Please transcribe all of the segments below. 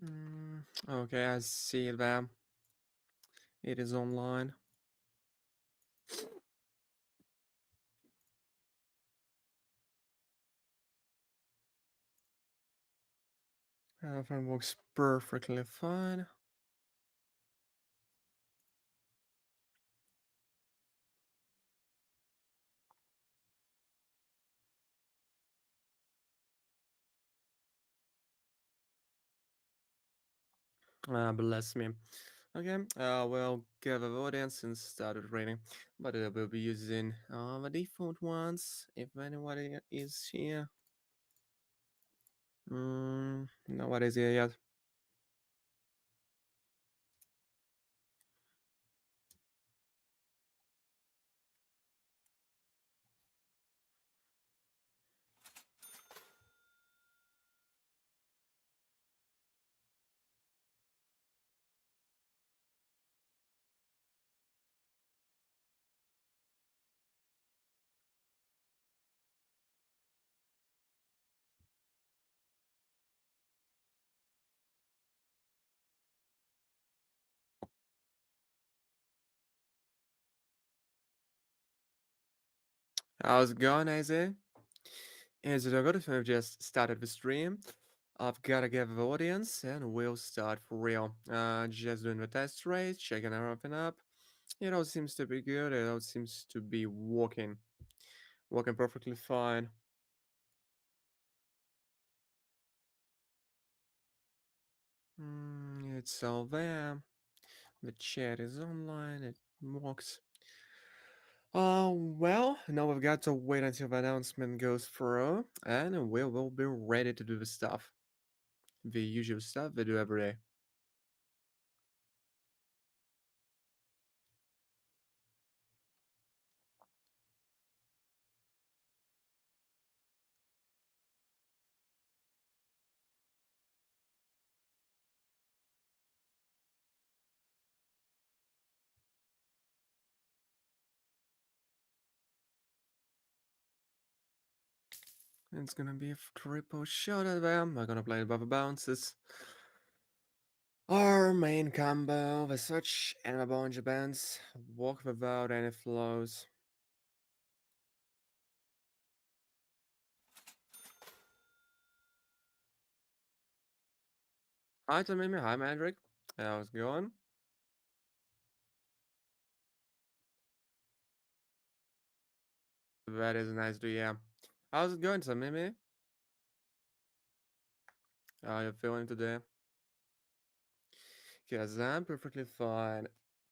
Okay, I see that. It is online. Everything works perfectly fine. Bless me. Okay, we'll give a audience and started reading, but we'll be using the default ones if anybody is here. Nobody's here yet. How's it going, Isaiah? Is it good if I've just started the stream? I've gotta give the audience and we'll start for real. Just doing the test race, checking everything up. It all seems to be good. It all seems to be working perfectly fine. It's all there. The chat is online. It works. Well, now we've got to wait until the announcement goes through, and we will be ready to do the stuff. The usual stuff we do every day. It's gonna be a triple shot at them. I'm gonna play it by the bounces. Our main combo, the search and the bungee bands. Walk without any flows. Hi Tamimi, hi Mandrick. How's it going? That is nice to hear. How's it going, Tamimi? How are you feeling today? Because I'm perfectly fine.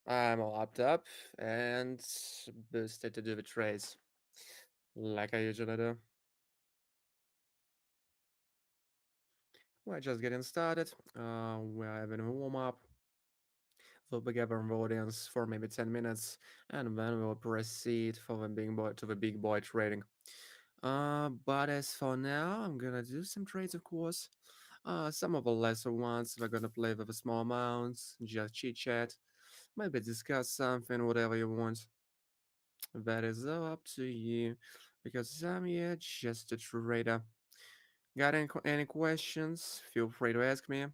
I'm all upped up and boosted to do the trace, like I usually do. We're just getting started. We're having a warm up. We'll be gathering the audience for maybe 10 minutes, and then we'll proceed for the big boy to the big boy trading. But as for now, I'm gonna do some trades, of course. Some of the lesser ones, we're gonna play with the small amounts, just chit chat, maybe discuss something, whatever you want. That is all up to you, because I'm here just a trader. Got any questions? Feel free to ask me.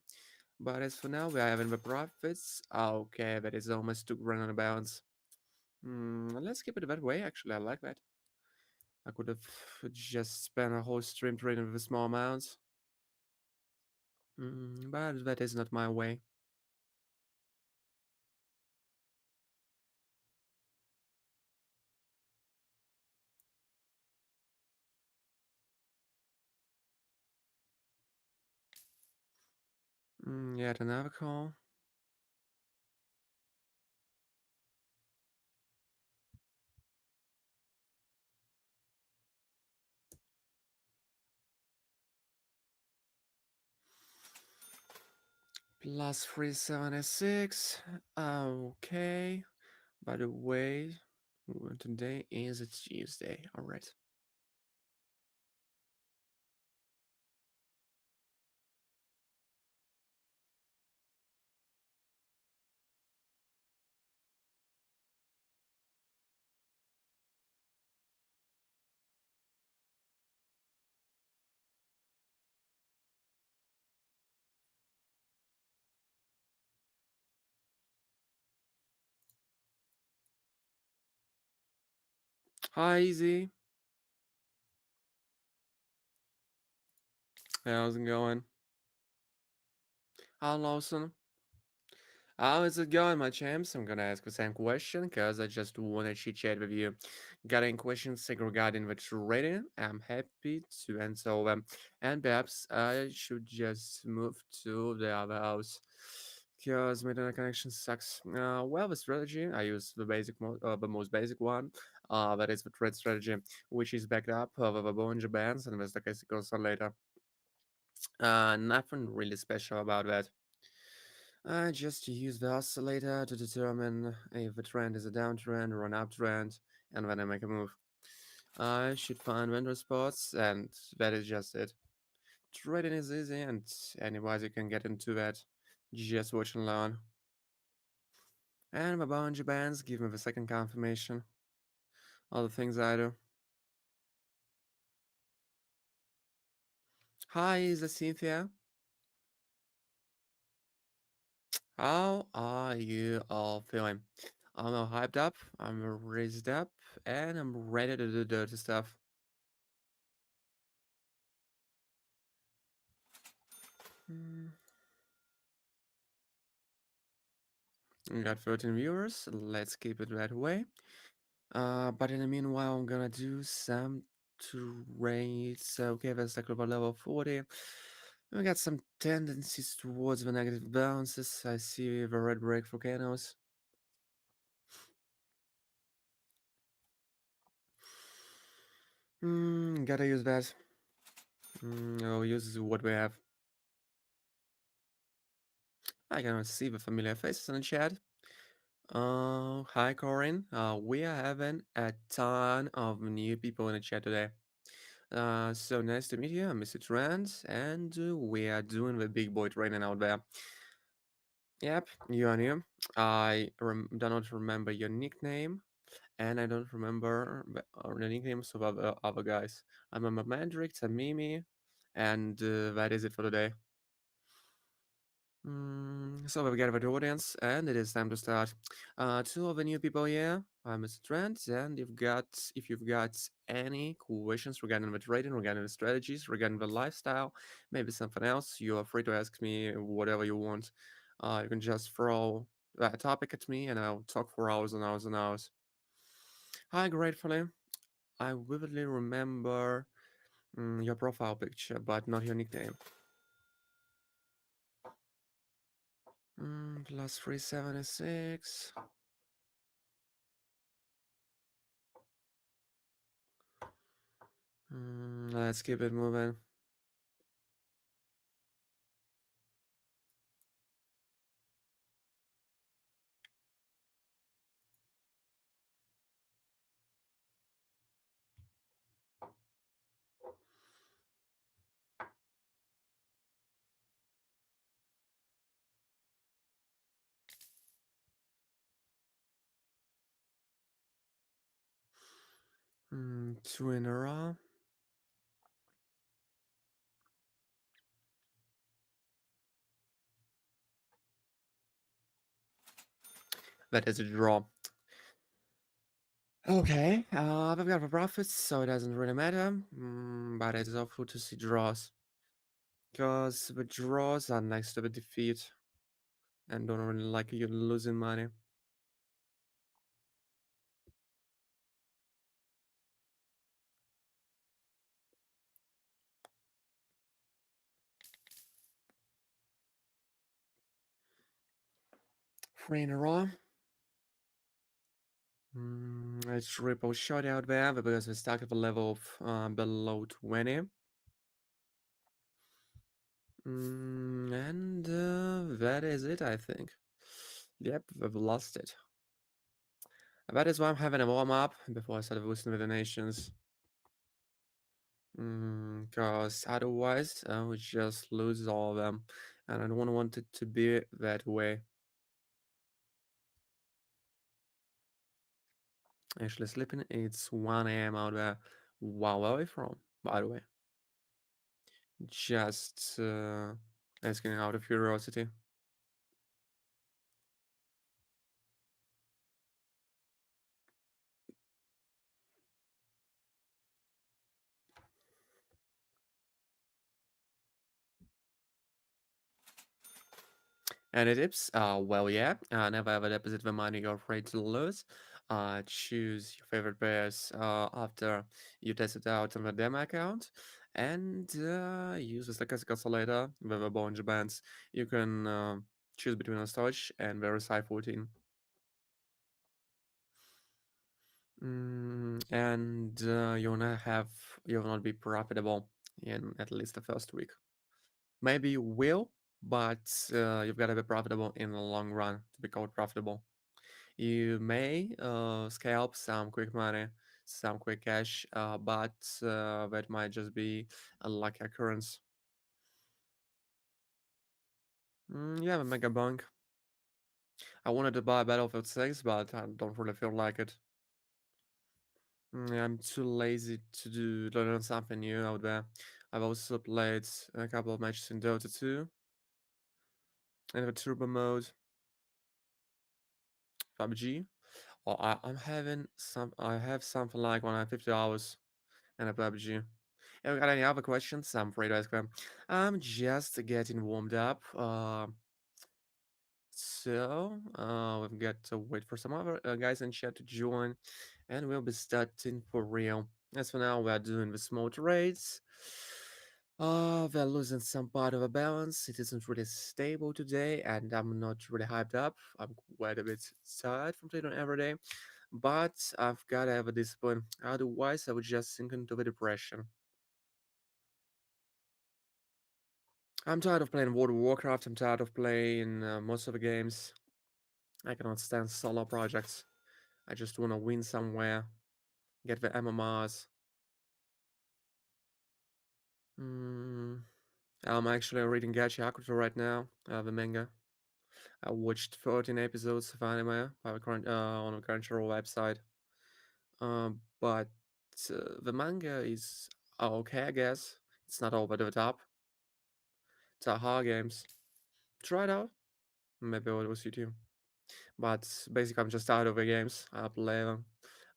But as for now, we are having the profits. Okay, that is almost 2 grand on a bounce. Let's keep it that way. Actually, I like that. I could have just spent a whole stream trading with small amounts. But that is not my way. Yet another call. Plus 376. Okay. By the way, today is a Tuesday. Alright. Hi, Easy. How's it going? Hi, Lawson. How is it going, my champs? I'm gonna ask the same question because I just wanna chit chat with you. Got any questions regarding the trading? I'm happy to answer them. And perhaps I should just move to the other house because my internet connection sucks. Well, the strategy I use the most basic one. That is the trade strategy, which is backed up with the Bollinger Bands and the statistical oscillator. Nothing really special about that. I just use the oscillator to determine if a trend is a downtrend or an uptrend, and when I make a move. I should find window spots, and that is just it. Trading is easy, and anyways, you can get into that. Just watch and learn. And the boundary bands give me the second confirmation. All the things I do. Hi, is it Cynthia? How are you all feeling? I'm all hyped up, I'm raised up, and I'm ready to do dirty stuff. Hmm. We got 13 viewers. Let's keep it that way. But in the meanwhile, I'm gonna do some trades. Okay, that's like about level 40. We got some tendencies towards the negative bounces. I see the red break volcanoes. Gotta use that. I'll use what we have. I can see the familiar faces in the chat. Hi Corin. We are having a ton of new people in the chat today. So nice to meet you. I'm Mr. Trent, and we are doing the big boy training out there. Yep, you are new. Do not remember your nickname, and I don't remember the nicknames of other guys. I remember Mandrick, Tamimi, and that is it for today. So we got the audience, and it is time to start. Two of the new people here. I'm Mr. Trent, and if you've got any questions regarding the trading, regarding the strategies, regarding the lifestyle, maybe something else, you are free to ask me whatever you want. You can just throw that topic at me, and I'll talk for hours and hours and hours. Hi, gratefully. I vividly remember your profile picture, but not your nickname. Plus 376. Let's keep it moving. Two in a row. That is a draw. Okay, we've got the profits, so it doesn't really matter. But it's awful to see draws. Because the draws are next to the defeat. And don't really like you losing money. Three in a row. It's triple shot out there because we stuck at the level of below 20. And that is it, I think. Yep, we've lost it. That is why I'm having a warm up before I start boosting with the nations. Because otherwise I would just lose all of them, and I don't want it to be that way. Actually, sleeping, it's 1 a.m. out there. Wow, where are we from, by the way? Just asking out of curiosity. Any tips? Well, yeah. Never ever deposit the money you're afraid to lose. Choose your favorite pairs after you test it out on the demo account, and use the stochastic oscillator with the Bollinger Bands. You can choose between a storage and verify 14. And you will not be profitable in at least the first week. Maybe you will, but you've got to be profitable in the long run to be called profitable. You may scalp some quick money, some quick cash, but that might just be a lucky occurrence. Yeah, the mega bunk. I wanted to buy Battlefield 6, but I don't really feel like it. Yeah, I'm too lazy to learn something new out there. I've also played a couple of matches in Dota 2 in the turbo mode, PUBG. Well, I have something like 150 hours in a PUBG. If you got any other questions, I'm free to ask them. I'm just getting warmed up. We've got to wait for some other guys in chat to join, and we'll be starting for real. As for now, we are doing the small trades. We're losing some part of a balance. It isn't really stable today, and I'm not really hyped up. I'm quite a bit tired from playing every day, but I've got to have a discipline. Otherwise, I would just sink into the depression. I'm tired of playing World of Warcraft. I'm tired of playing most of the games. I cannot stand solo projects. I just want to win somewhere, get the MMRs. Mm, I'm actually reading Gachi Hakuto right now, the manga. I watched 13 episodes of anime on the Crunchyroll website. But the manga is okay, I guess. It's not over the top. It's a hard games. Try it out. Maybe it will suit you. But basically, I'm just out of the games. I play them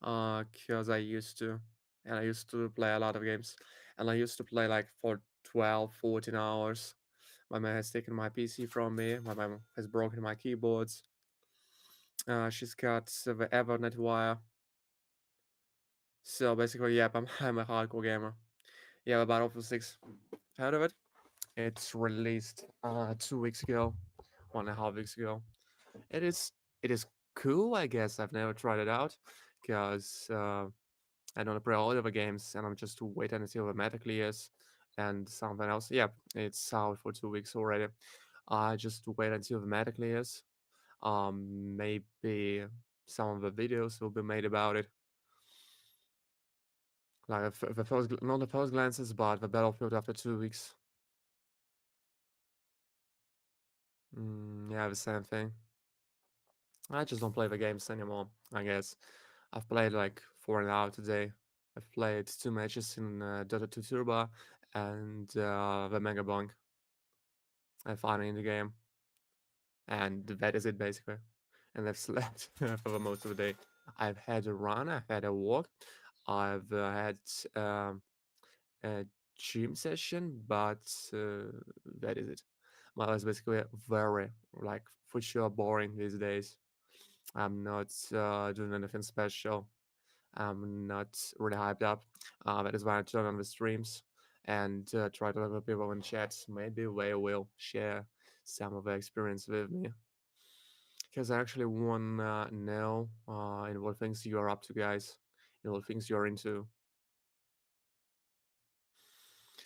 because I used to, and I used to play a lot of games, and I used to play like for 12, 14 hours. My mom has taken my PC from me. My mom has broken my keyboards. She's got the Ethernet wire. So basically, yep, I'm a hardcore gamer. Yeah, Battlefield 6. Heard of it? It's released 2 weeks ago, 1.5 weeks ago. It is it is cool, I guess. I've never tried it out because I don't play all of the games, and I'm just waiting until the meta clears and something else. Yeah, it's out for 2 weeks already. I just wait until the meta clears. Maybe some of the videos will be made about it, like the not the first glances, but the battlefield after 2 weeks. Yeah, the same thing. I just don't play the games anymore, I guess. I've played like 4 and a half today. I've played 2 matches in Dota 2 Turbo and the Mega Bonk. I found in the game, and that is it basically. And I've slept for the most of the day. I've had a run, I've had a walk, I've had a gym session, but that is it. My life is basically very, like, for sure boring these days. I'm not doing anything special. I'm not really hyped up. That is why I turn on the streams and try to look at people in chats. Maybe they will share some of their experience with me. Because I actually want to know in what things you are up to, guys. In what things you're into.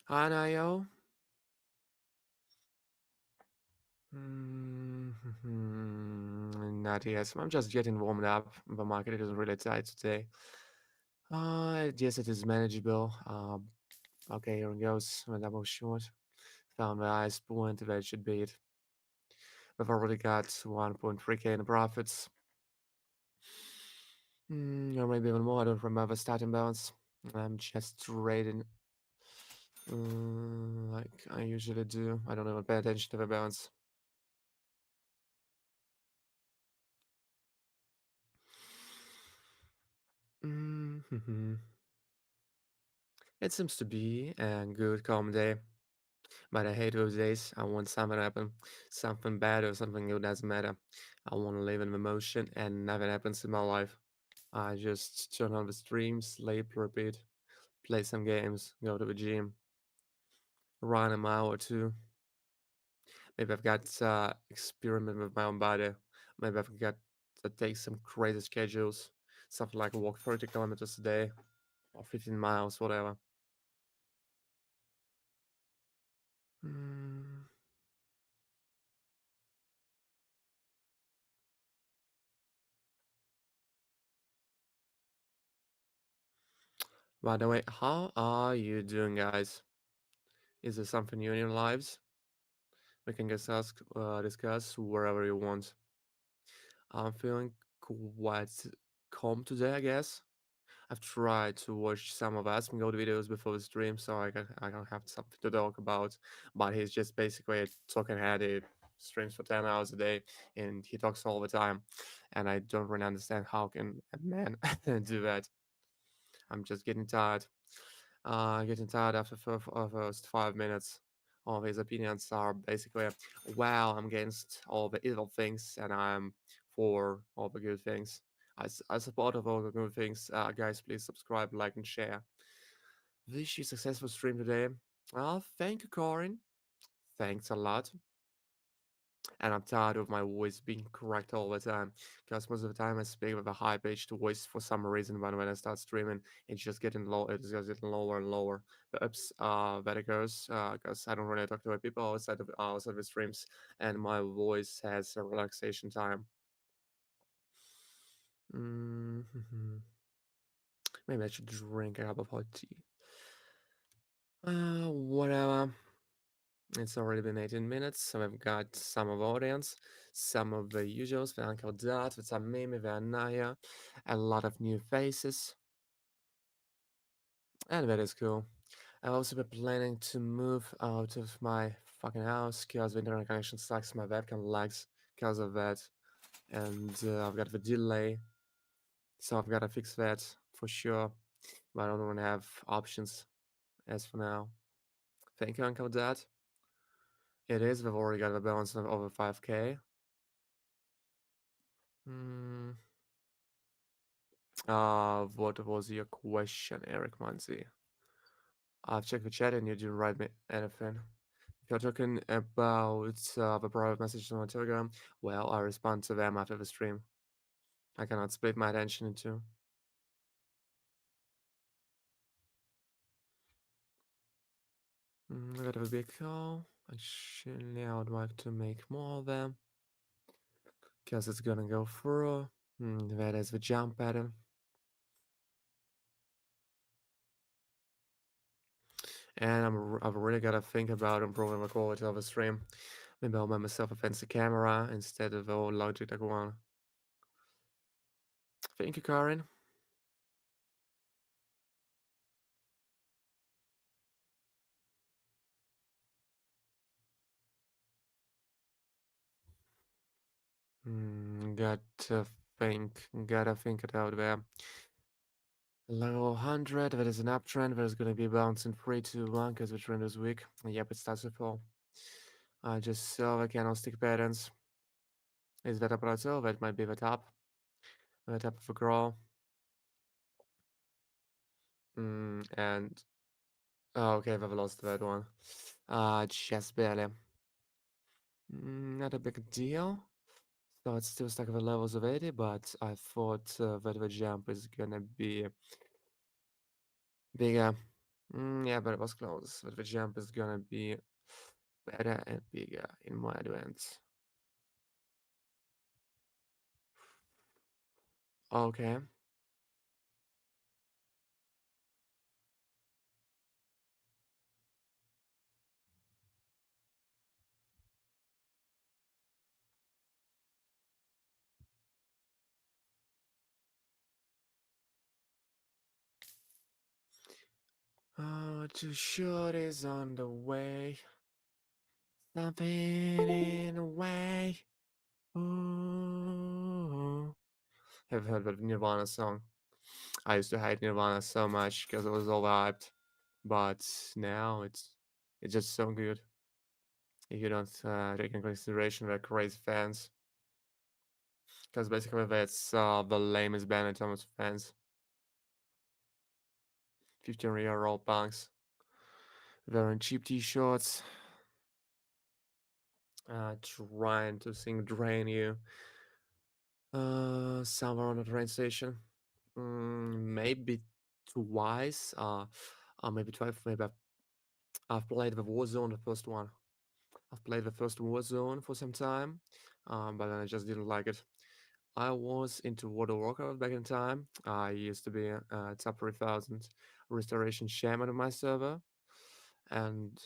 Hi, Nayo. Not yet. I'm just getting warmed up. The market is really tight today. Yes, it is manageable. Okay, here it goes. A double short. Found the highest point. That should be it. We've already got 1.3k in profits. Or maybe even more. I don't remember starting balance. I'm just trading like I usually do. I don't even pay attention to the balance. Mm-hmm. It seems to be a good calm day. But I hate those days. I want something to happen, something bad or something good, doesn't matter. I want to live in emotion and nothing happens in my life. I just turn on the stream, sleep, repeat, play some games, go to the gym, run a mile or two. Maybe I've got experiment with my own body. Maybe I've got to take some crazy schedules, something like walk 30 kilometers a day or 15 miles, whatever. Mm. By the way, how are you doing, guys? Is there something new in your lives? We can just discuss wherever you want. I'm feeling quite calm today, I guess. I've tried to watch some of Aspen Gold videos before the stream, so I can have something to talk about. But he's just basically a talking head. He streams for 10 hours a day, and he talks all the time. And I don't really understand how can a man do that. I'm just getting tired after first 5 minutes. All his opinions are basically, well, I'm against all the evil things and I'm for all the good things. I support of all the good things. Guys, please subscribe, like, and share. Wish you successful stream today. Well, thank you, Corin. Thanks a lot. And I'm tired of my voice being correct all the time because most of the time I speak with a high pitched voice for some reason. But when I start streaming, it's just getting low. It's just getting lower and lower. But oops, that it goes because I don't really talk to my people outside the streams, and my voice has a relaxation time. Mm-hmm. Maybe I should drink a cup of hot tea. Whatever. It's already been 18 minutes, so I've got some of audience, some of the usuals, the Uncle Dad, the Tamimi, the Anaya, a lot of new faces, and that is cool. I've also been planning to move out of my fucking house because the internet connection sucks, my webcam lags because of that, and I've got the delay, so I've got to fix that for sure, but I don't want to have options as for now. Thank you, Uncle Dad. It is, we've already got a balance of over 5k. Hmm. What was your question, Eric Manzi? I've checked the chat and you didn't write me anything. If you're talking about the private messages on Telegram, well, I respond to them after the stream. I cannot split my attention into. That would be a call. Actually, I would like to make more of them because it's gonna go through. That is the jump pattern. And I've really got to think about improving the quality of the stream. Maybe I'll buy myself a fancy camera instead of the old Logitech one. Thank you, Karin. Gotta gotta think it out there. Level 100, that is an uptrend, that is gonna be bouncing 3, 2, 1, because the trend is weak. Yep, it starts to fall. I just saw the candlestick patterns. Is that a plateau? That might be the top of the grow. And, oh, okay, I've lost that one. Just barely. Not a big deal. So it's still stuck at the levels of 80, but I thought that the jump is gonna be bigger. Yeah, but it was close. But the jump is gonna be better and bigger in my advance. Okay. Too short is on the way. Something in the way. Ooh. Have you heard of Nirvana song? I used to hate Nirvana so much because it was overhyped. But now it's It's just so good. If you don't take in consideration the crazy fans, because basically that's the lamest band in terms of fans. 15-year-old punks wearing cheap t-shirts, trying to sing "Drain You" somewhere on the train station. Maybe twice. Maybe twice. Maybe I've played the Warzone, the first one. I've played the first Warzone for some time, but then I just didn't like it. I was into World of Warcraft back in time. I used to be a top 3000 restoration shaman on my server, and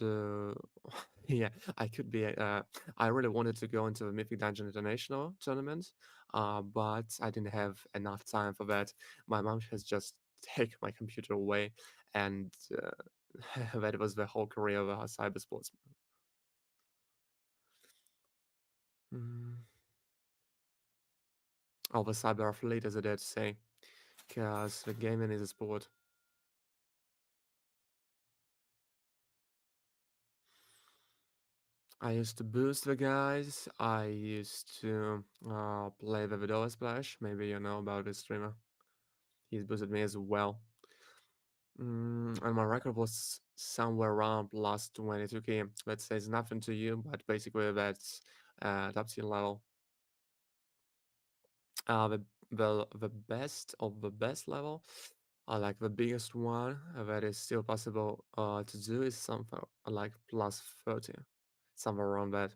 yeah, I could be. I really wanted to go into the Mythic Dungeon International tournament, but I didn't have enough time for that. My mom has just taken my computer away, and that was the whole career of a cyber sportsman. Mm. Of a cyber athlete, as I dare to say, because the gaming is a sport. I used to boost the guys. I used to play the Vidal Splash. Maybe you know about this streamer. He's boosted me as well. And my record was somewhere around plus 22k. That says nothing to you, but basically that's top tier level. The best of the best level, like the biggest one that is still possible to do is something like plus 30, somewhere around that.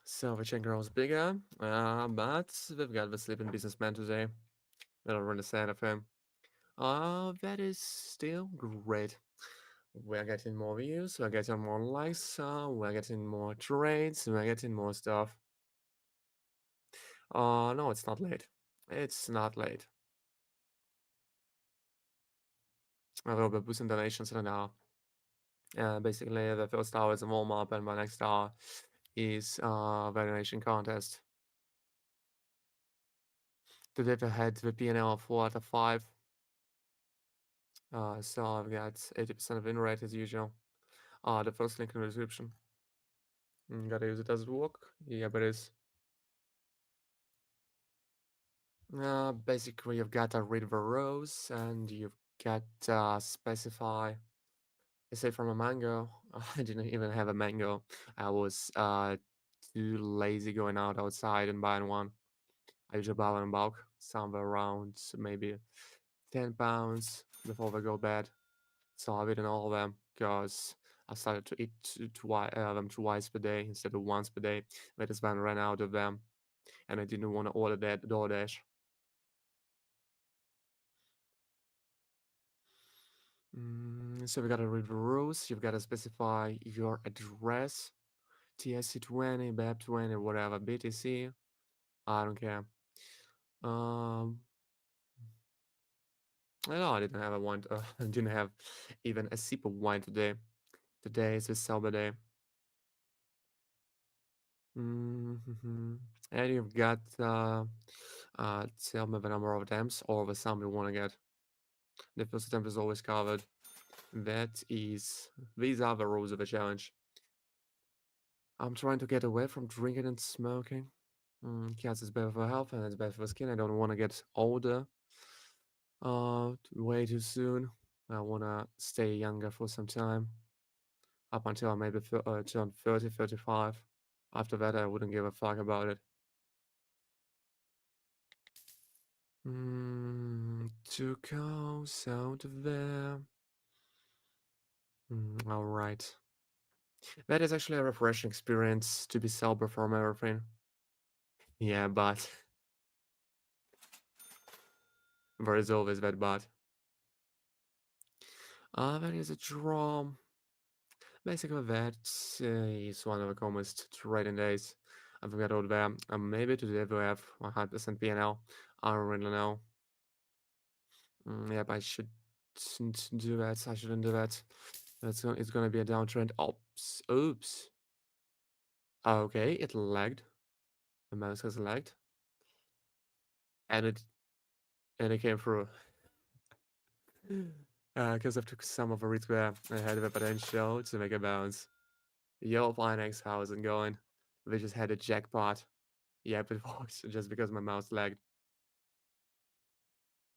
So the chain grows bigger, but we've got the sleeping businessman today. We don't really sad of him. That is still great. We're getting more views, we're getting more likes, we're getting more trades, we're getting more stuff. No, it's not late. It's not late. I will be boosting donations right now. Basically, the first hour is a warm up, and my next hour is the donation contest. Today we had the PNL of 4 out of 5. So I've got 80% of win rate as usual. The first link in the description. Gotta use it. Does it work? Yeah, but it's basically you've got to read the rows and you've got specify. Say from a mango. I didn't even have a mango. I was too lazy going out outside and buying one. I usually buy one in bulk, somewhere around maybe 10 pounds before they go bad. So I've eaten all of them because I started to eat them twice per day instead of once per day. That is when I ran out of them, and I didn't want to order that DoorDash. So we gotta read the rules. You've got to specify your address, TSC20, BEP20, whatever, BTC. I don't care. Um, no, I didn't have a wine. I didn't have even a sip of wine today. Today is a sober day. Mm-hmm. And you've got tell me the number of attempts or the sum you want to get. The first attempt is always covered. That is, these are the rules of the challenge. I'm trying to get away from drinking and smoking. Because it's bad for health and it's bad for skin. I don't want to get older way too soon. I want to stay younger for some time. Up until I maybe turn 30, 35. After that, I wouldn't give a fuck about it. Two cows out of there. All right. That is actually a refreshing experience to be sober from everything. Yeah, but there is always that but. That is a draw. Basically, that is one of the commonest trading days. I forgot all there. Maybe today we have 100% PNL. I don't really know. Yep, I shouldn't do that. I shouldn't do that. It's gonna be a downtrend. Oops. Oops. Okay, it lagged. The mouse has lagged, and it came through. Because I took some of a risk where I had the potential to make a bounce. Yo, Pionex, how's it going? We just had a jackpot. Yep, it works just because my mouse lagged.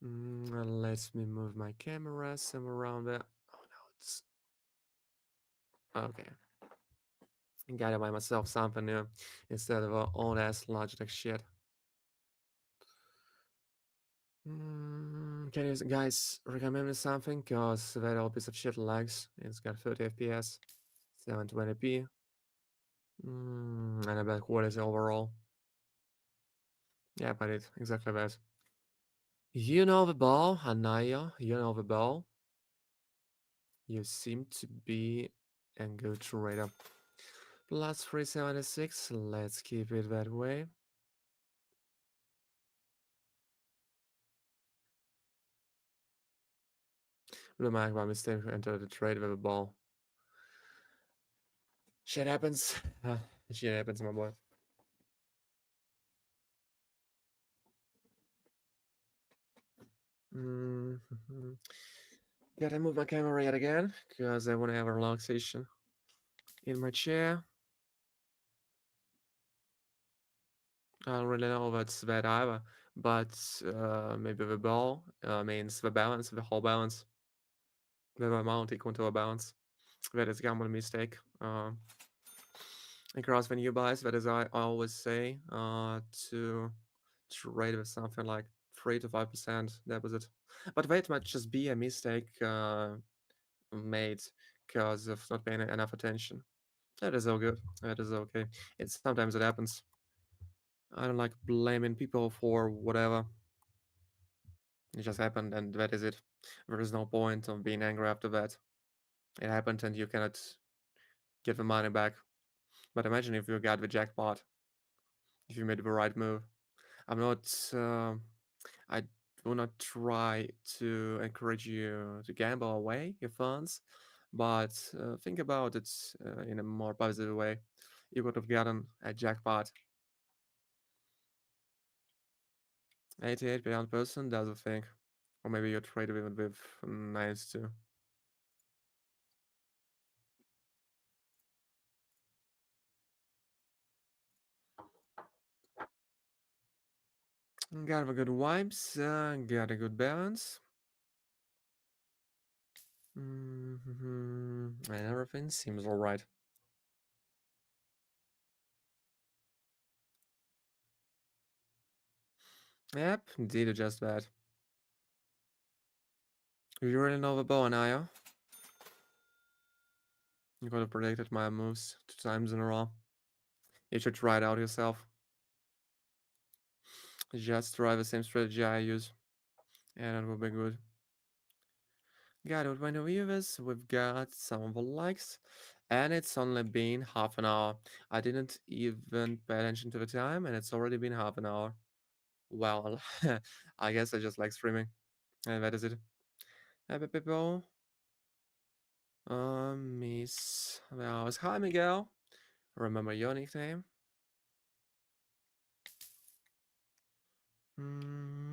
Let me move my camera somewhere around there. Oh no, it's okay. Gotta buy myself something new instead of old ass Logitech shit. Can you guys recommend me something? Cause that old piece of shit lags. It's got 30 FPS, 720p, and a bad quality overall. Yeah, but it exactly that. You know the ball, Anaya. You know the ball. You seem to be a good trader. Plus 376. Let's keep it that way. Blue Mag by mistake entered the trade with a ball. Shit happens. Shit happens, my boy. Mm-hmm. Gotta move my camera yet again because I want to have a relaxation in my chair. I don't really know what's that either, but maybe the ball means the balance, the whole balance, the amount equal to a balance. That is a common mistake. Across when you buys, that is I always say to trade with something like 3 to 5% deposit. But that might just be a mistake made because of not paying enough attention. That is all good. That is okay. It's sometimes it happens. I don't like blaming people for whatever. It just happened, and that is it. There is no point of being angry after that. It happened, and you cannot get the money back. But imagine if you got the jackpot, if you made the right move. I'm not. I do not try to encourage you to gamble away your funds, but think about it in a more positive way. You could have gotten a jackpot. 88 beyond person does a thing. Or maybe you trade with nice too. Got a good vibes, got a good balance. And everything seems alright. Yep, indeed, just that. You really know the bow and I, you could have predicted my moves 2 times in a row. You should try it out yourself. Just try the same strategy I use, and it will be good. Got it. When we this, we've got some of the likes, and it's only been half an hour. I didn't even pay attention to the time, and it's already been half an hour. Well, I guess I just like streaming, and that is it. Happy people. Miss. Well, it's hi Miguel. Remember your nickname?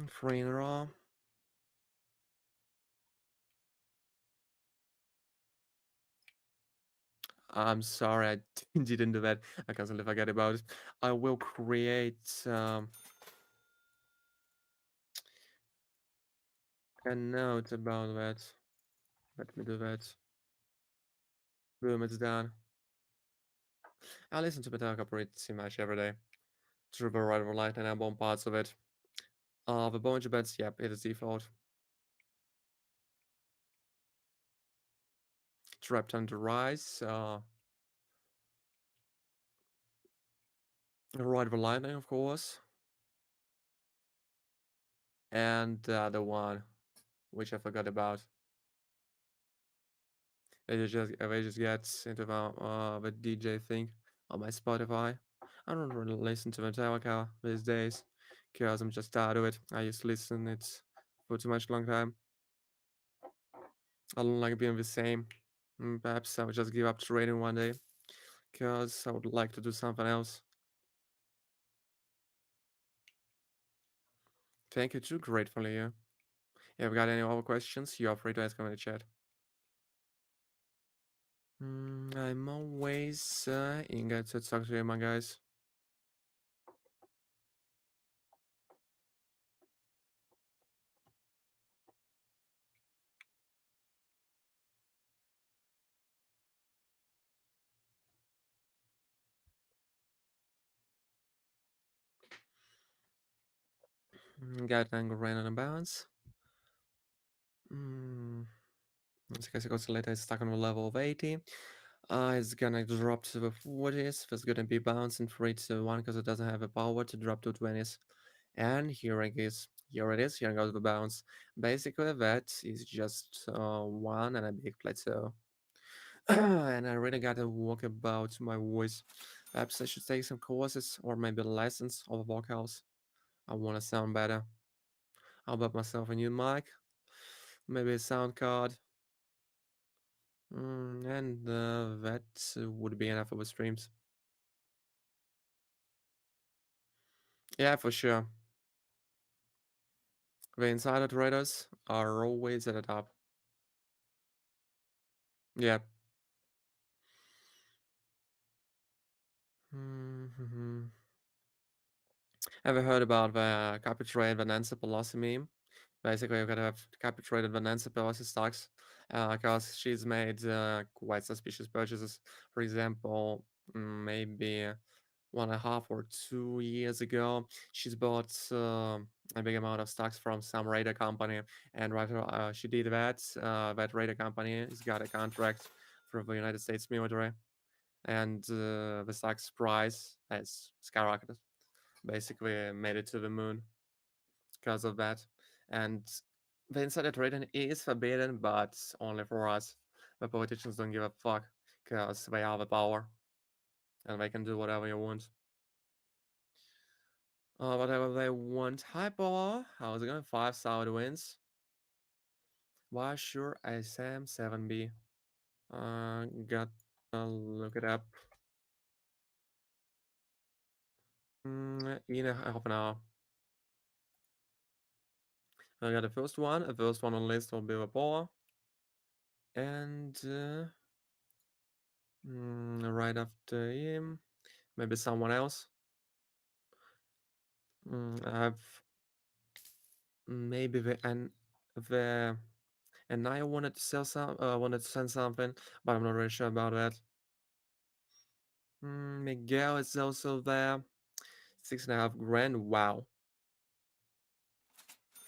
Free and raw. I'm sorry, I didn't do that. I constantly forget about it. I will create a note about that. Let me do that. Boom, it's done. I listen to Metallica pretty much every day. True Rider Light and I bomb parts of it. The Bollinger Bands, yep, it is default. Trapped Under Rise, Rider Lightning, of course. And the other one, which I forgot about. I just get into the DJ thing on my Spotify. I don't really listen to Metallica these days because I'm just tired of it. I used to listen it for too much long time. I don't like being the same. Perhaps I will just give up trading one day because I would like to do something else. Thank you too, gratefully. Yeah. If you've got any other questions, you're free to ask them in the chat. I'm always eager to talk to you, my guys. Got an angle ran on a balance. As I guess later it's stuck on a level of 80. It's gonna drop to the 40s. It's gonna be bouncing 3 to 1 because it doesn't have the power to drop to 20s. And here it is. Here it is. Here goes the bounce. Basically, that is just one and a big plateau. And I really gotta work about my voice. Perhaps I should take some courses or maybe lessons of vocals. I wanna sound better. I'll buy myself a new mic, maybe a sound card, and that would be enough of the streams. Yeah, for sure. The insider traders are always at the top. Yeah. Mm-hmm. Ever heard about the copy trade, the Nancy Pelosi meme? Basically, you gotta have copy traded the Nancy Pelosi stocks because she's made quite suspicious purchases. For example, maybe 1.5 or 2 years ago, she's bought a big amount of stocks from some radar company, and right after she did that, that radar company has got a contract for the United States military, and the stock's price has skyrocketed. Basically, made it to the moon because of that. And the insider trading is forbidden, but only for us. The politicians don't give a fuck because they have the power and they can do whatever you want. Whatever they want. Hi, Paula. How's it going? 5 solid wins. Why sure SM 7B. Got look it up. In a half an hour. I got the first one. The first one on the list will be the Paula. And right after him, maybe someone else. I have maybe the and I wanted to sell some. Wanted to send something, but I'm not really sure about that. Miguel is also there. 6.5 grand. Wow.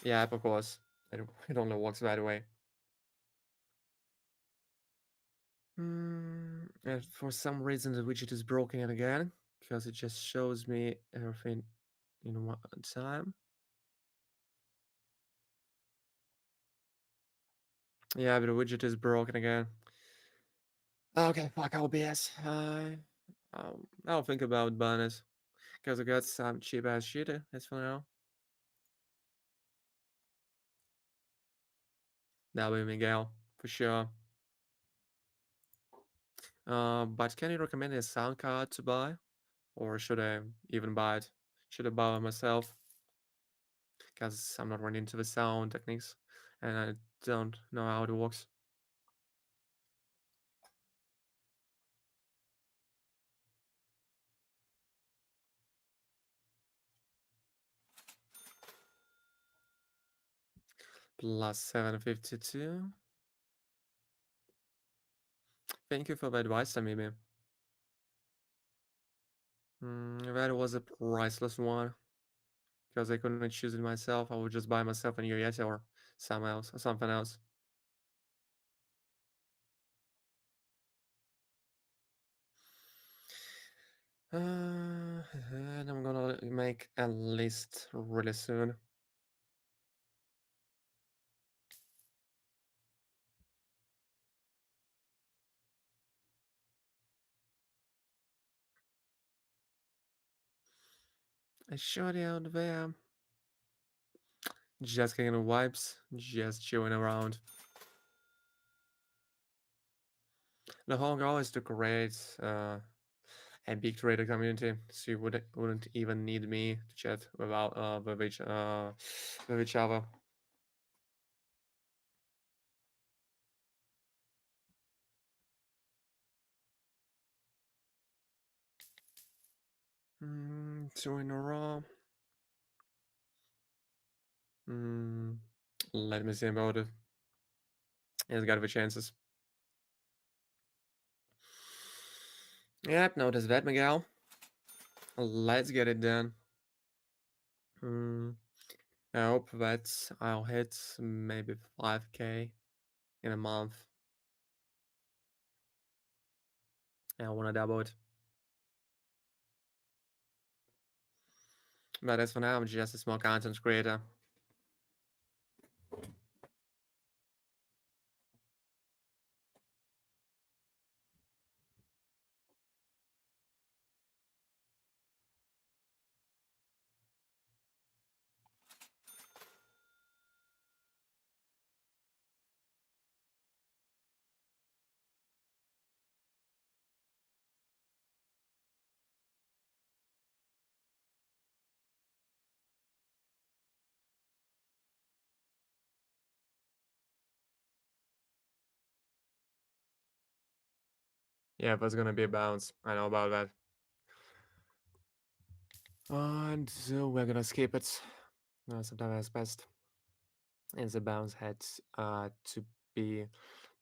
Yeah, of course. It only works that way. And for some reason, the widget is broken again because it just shows me everything in one time. Yeah, but the widget is broken again. Okay, fuck OBS. I'll think about bonus because I got some cheap ass shit as for now. That'll be Miguel for sure. But can you recommend a sound card to buy, or should I even buy it? Should I buy it myself? Because I'm not really into the sound techniques, and I don't know how it works. Plus 752. Thank you for the advice, Tamimi. That was a priceless one. Because I couldn't choose it myself, I would just buy myself a new Yeti or something else. And I'm gonna make a list really soon. A shorty out there. Just getting the vibes, just chilling around. The whole goal is to create a big trader community, so you wouldn't even need me to chat without with each other. Two in a row. Mm, Let me see about it. It's got the chances. Yep, notice that, Miguel. Let's get it done. Hmm. I hope that I'll hit maybe 5K in a month. I want to double it. But as for now, I'm just a small content creator. Yeah, there's gonna be a bounce. I know about that. And we're gonna skip it. Sometimes as best. And the bounce had to be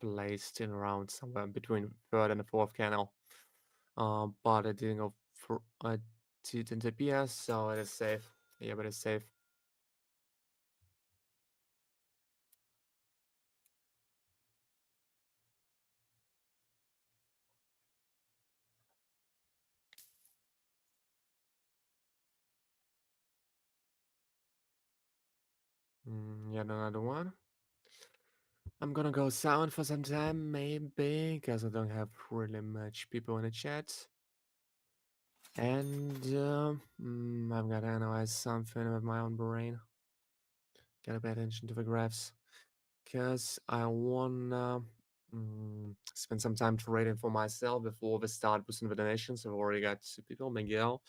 placed in around somewhere between third and the fourth canal. But it didn't go for it didn't appear, so it is safe. Yeah, but it's safe. Yet another one. I'm gonna go silent for some time, maybe, because I don't have really much people in the chat. And I've got to analyze something with my own brain. Gotta pay attention to the graphs, because I wanna spend some time trading for myself before we start boosting the donations. I've already got two people, Miguel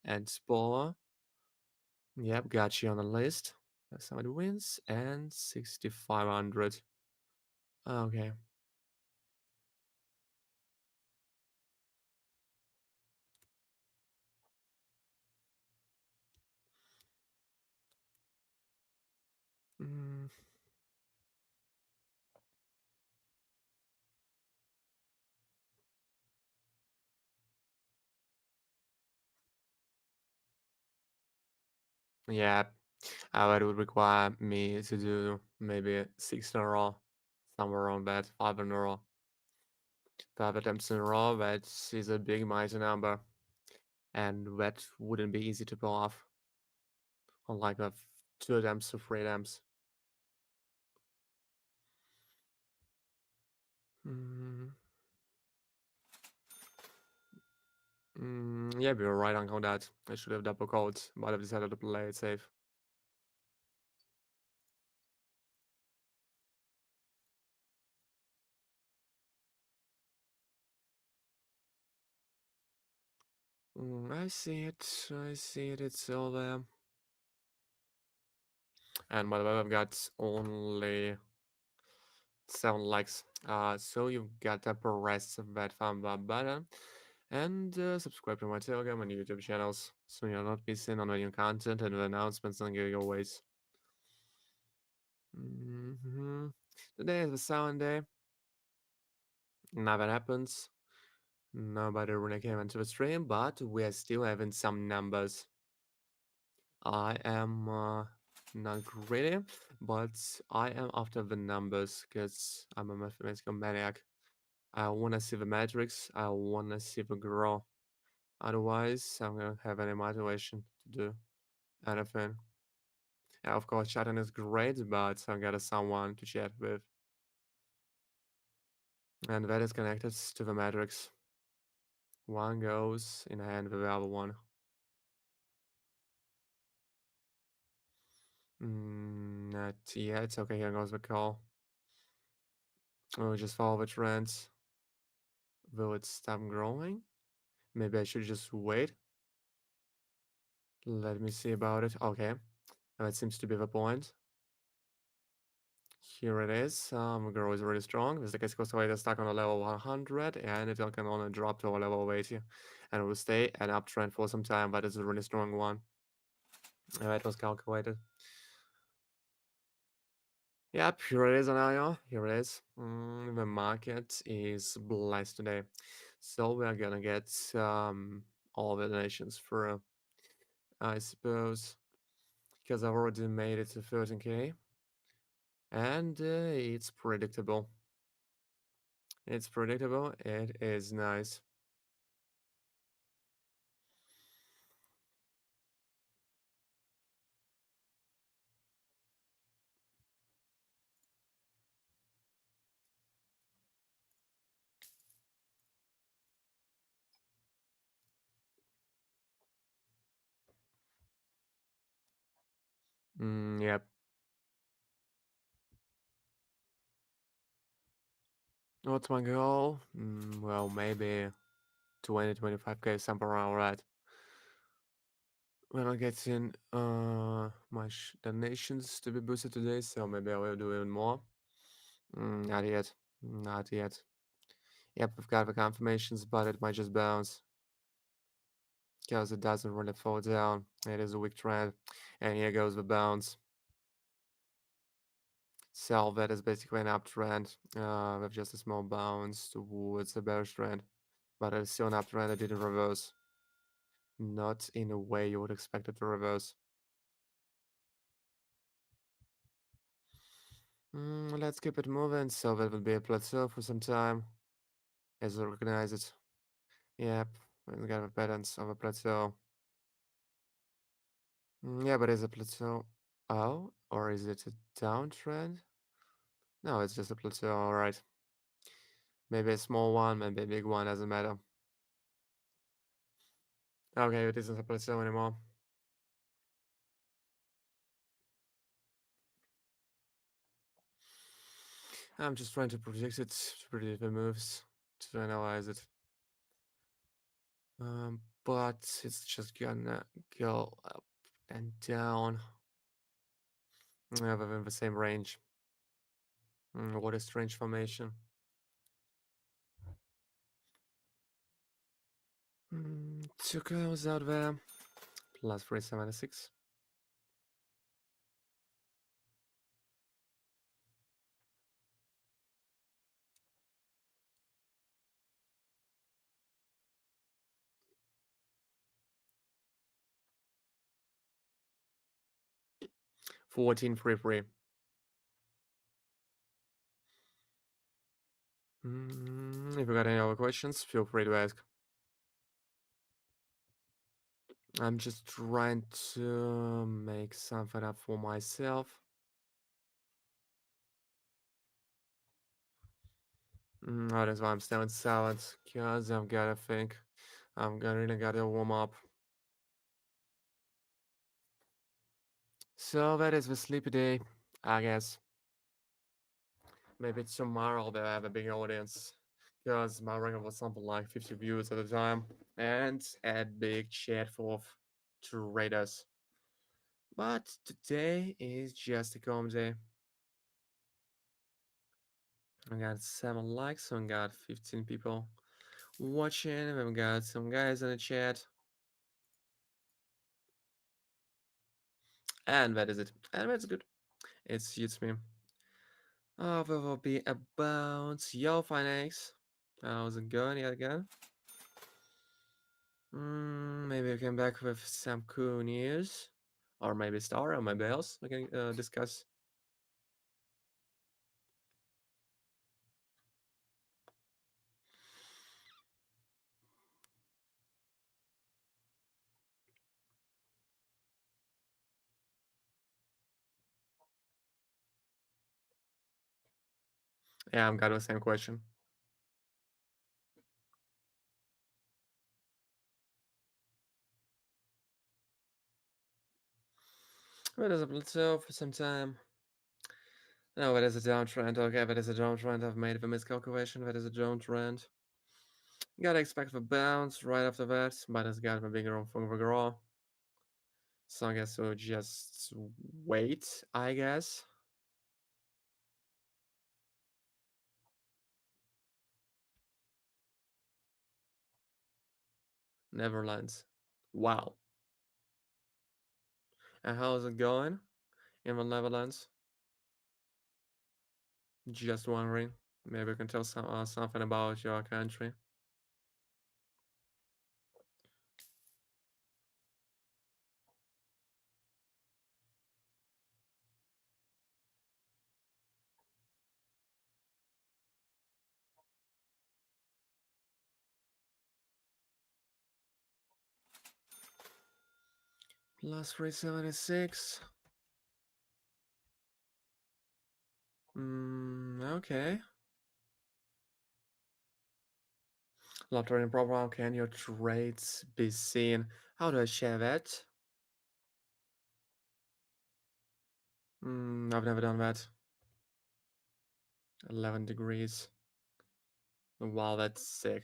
and Spola. Yep, got you on the list. Somebody wins and 6,500. Okay. Mm, yeah, it would require me to do maybe 6 in a row, somewhere around that, 5 in a row. 5 attempts in a row, that is a big mighty number, and that wouldn't be easy to pull off, unlike with 2 attempts or 3 attempts. Mm, yeah, we were right on that. I should have double called, but I've decided to play it safe. I see it. I see it. It's all there. And by the way, I've got only 7 likes. So you've got to press that thumb up button and subscribe to my Telegram and YouTube channels so you're not missing on any new content and the announcements and giveaways. Today is a Sunday. Nothing happens. Nobody really came into the stream, but we are still having some numbers. I am not greedy, but I am after the numbers because I'm a mathematical maniac. I want to see the metrics. I want to see the grow. Otherwise, I'm gonna have any motivation to do anything. Yeah, of course, chatting is great, but I've got someone to chat with, and that is connected to the metrics. One goes in hand with the other one. Not yet. Okay, here goes the call. We'll just follow the trends. Will it stop growing? Maybe I should just wait. Let me see about it. Okay, that seems to be the point. Here it is. Grow is really strong. This case cost is stuck on a level 100, and it can only drop to a level 80, and it will stay an uptrend for some time. But it's a really strong one. It was calculated. Yep, here it is, Anaya. Here it is. The market is blessed today, so we are gonna get all the donations for, I suppose, because I've already made it to 13k, and it's predictable. It's predictable. It is nice. Yep. What's my goal? Well, maybe 20-25k, somewhere around that. When I get in my donations to be boosted today, so maybe I will do even more. Not yet. Not yet. Yep, we've got the confirmations, but it might just bounce because it doesn't really fall down. It is a weak trend, and here goes the bounce. So that is basically an uptrend with just a small bounce towards a bearish trend, but it's still an uptrend that didn't reverse. Not in a way you would expect it to reverse. Let's keep it moving. So that will be a plateau for some time, as I recognize it. Yep, we got a patterns of a plateau. Yeah, but is a plateau? Oh, or is it a downtrend? No, it's just a plateau. All right. Maybe a small one, maybe a big one. Doesn't matter. Okay, it isn't a plateau anymore. I'm just trying to predict it, to predict the moves, to analyze it. But it's just gonna go up and down. Within the same range. What a strange formation. Two goes out there. Plus 376. 14 free free. If you got any other questions, feel free to ask. I'm just trying to make something up for myself. That's why I'm staying silent, because I've gotta think. I'm gonna really gotta warm up. So that is the sleepy day, I guess. Maybe tomorrow they'll have a big audience, because my record was something like 50 views at the time, and a big chat full of traders. But today is just a calm day. I got 7 likes, so I got 15 people watching. We've got some guys in the chat. And that is it. And that's good. It suits me. There will be about Yo Finex. How's it going yet again? Maybe I come back with some cool news. Or maybe Star, or maybe else we can discuss. Yeah, I've got the same question. Wait a plateau for some time. No, that is a downtrend. Okay, that is a downtrend. I've made the miscalculation. That is a downtrend. Gotta expect the bounce right after that, but it's got a big room for the grow. So I guess we'll just wait, I guess. Netherlands. Wow. And how's it going in the Netherlands? Just wondering. Maybe you can tell something about your country. Plus 376. Okay. Lottery program. Can your trades be seen? How do I share that? I've never done that. 11 degrees. Wow, that's sick.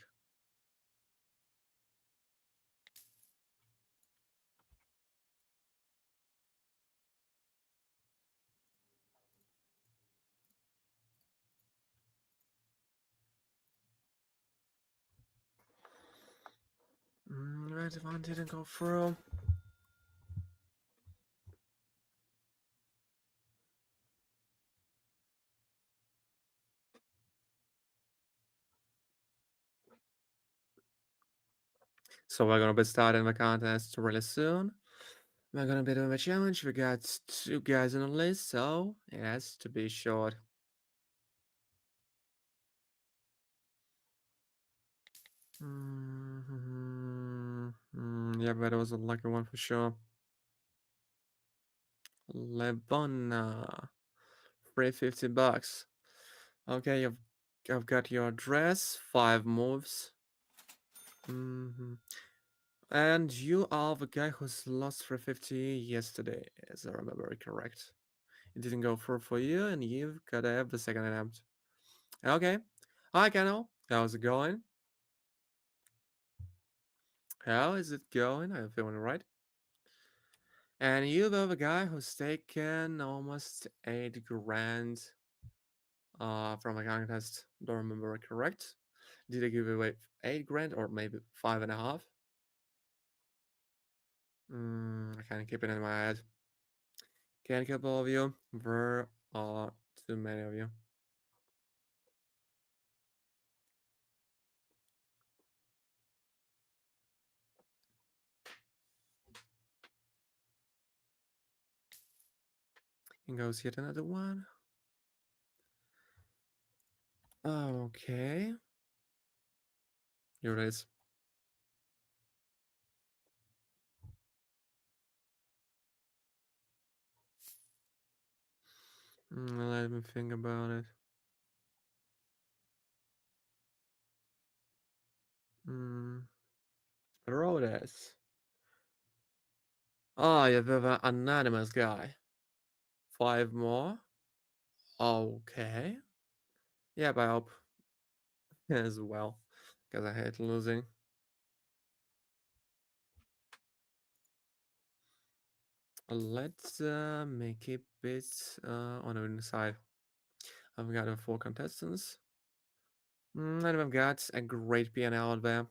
Red one didn't go through. So we're gonna be starting the contest really soon. We're gonna be doing the challenge. We got two guys on the list, so it has to be short. Yeah, but it was a lucky one for sure. Lebona, 350 bucks. Okay, I've got your address, 5 moves. And you are the guy who's lost 350 yesterday, as I remember it correct. It didn't go through for you, and you've gotta have the second attempt. Okay. Hi, Kennel. How's it going? How is it going? I'm feeling right. And you are the guy who's taken almost 8 grand from a contest. Don't remember it correct. Did I give away 8 grand or maybe 5.5? I can't keep it in my head. Can't keep all of you. There are too many of you. And goes yet another one. Okay. Here it is. Let me think about it. Mm, Rhodes. Oh, you're the anonymous guy. 5 more. Okay. Yeah, but I hope as well. Because I hate losing. Let's make it bit on the winning side. I've got 4 contestants. And we've got a great P&L out there.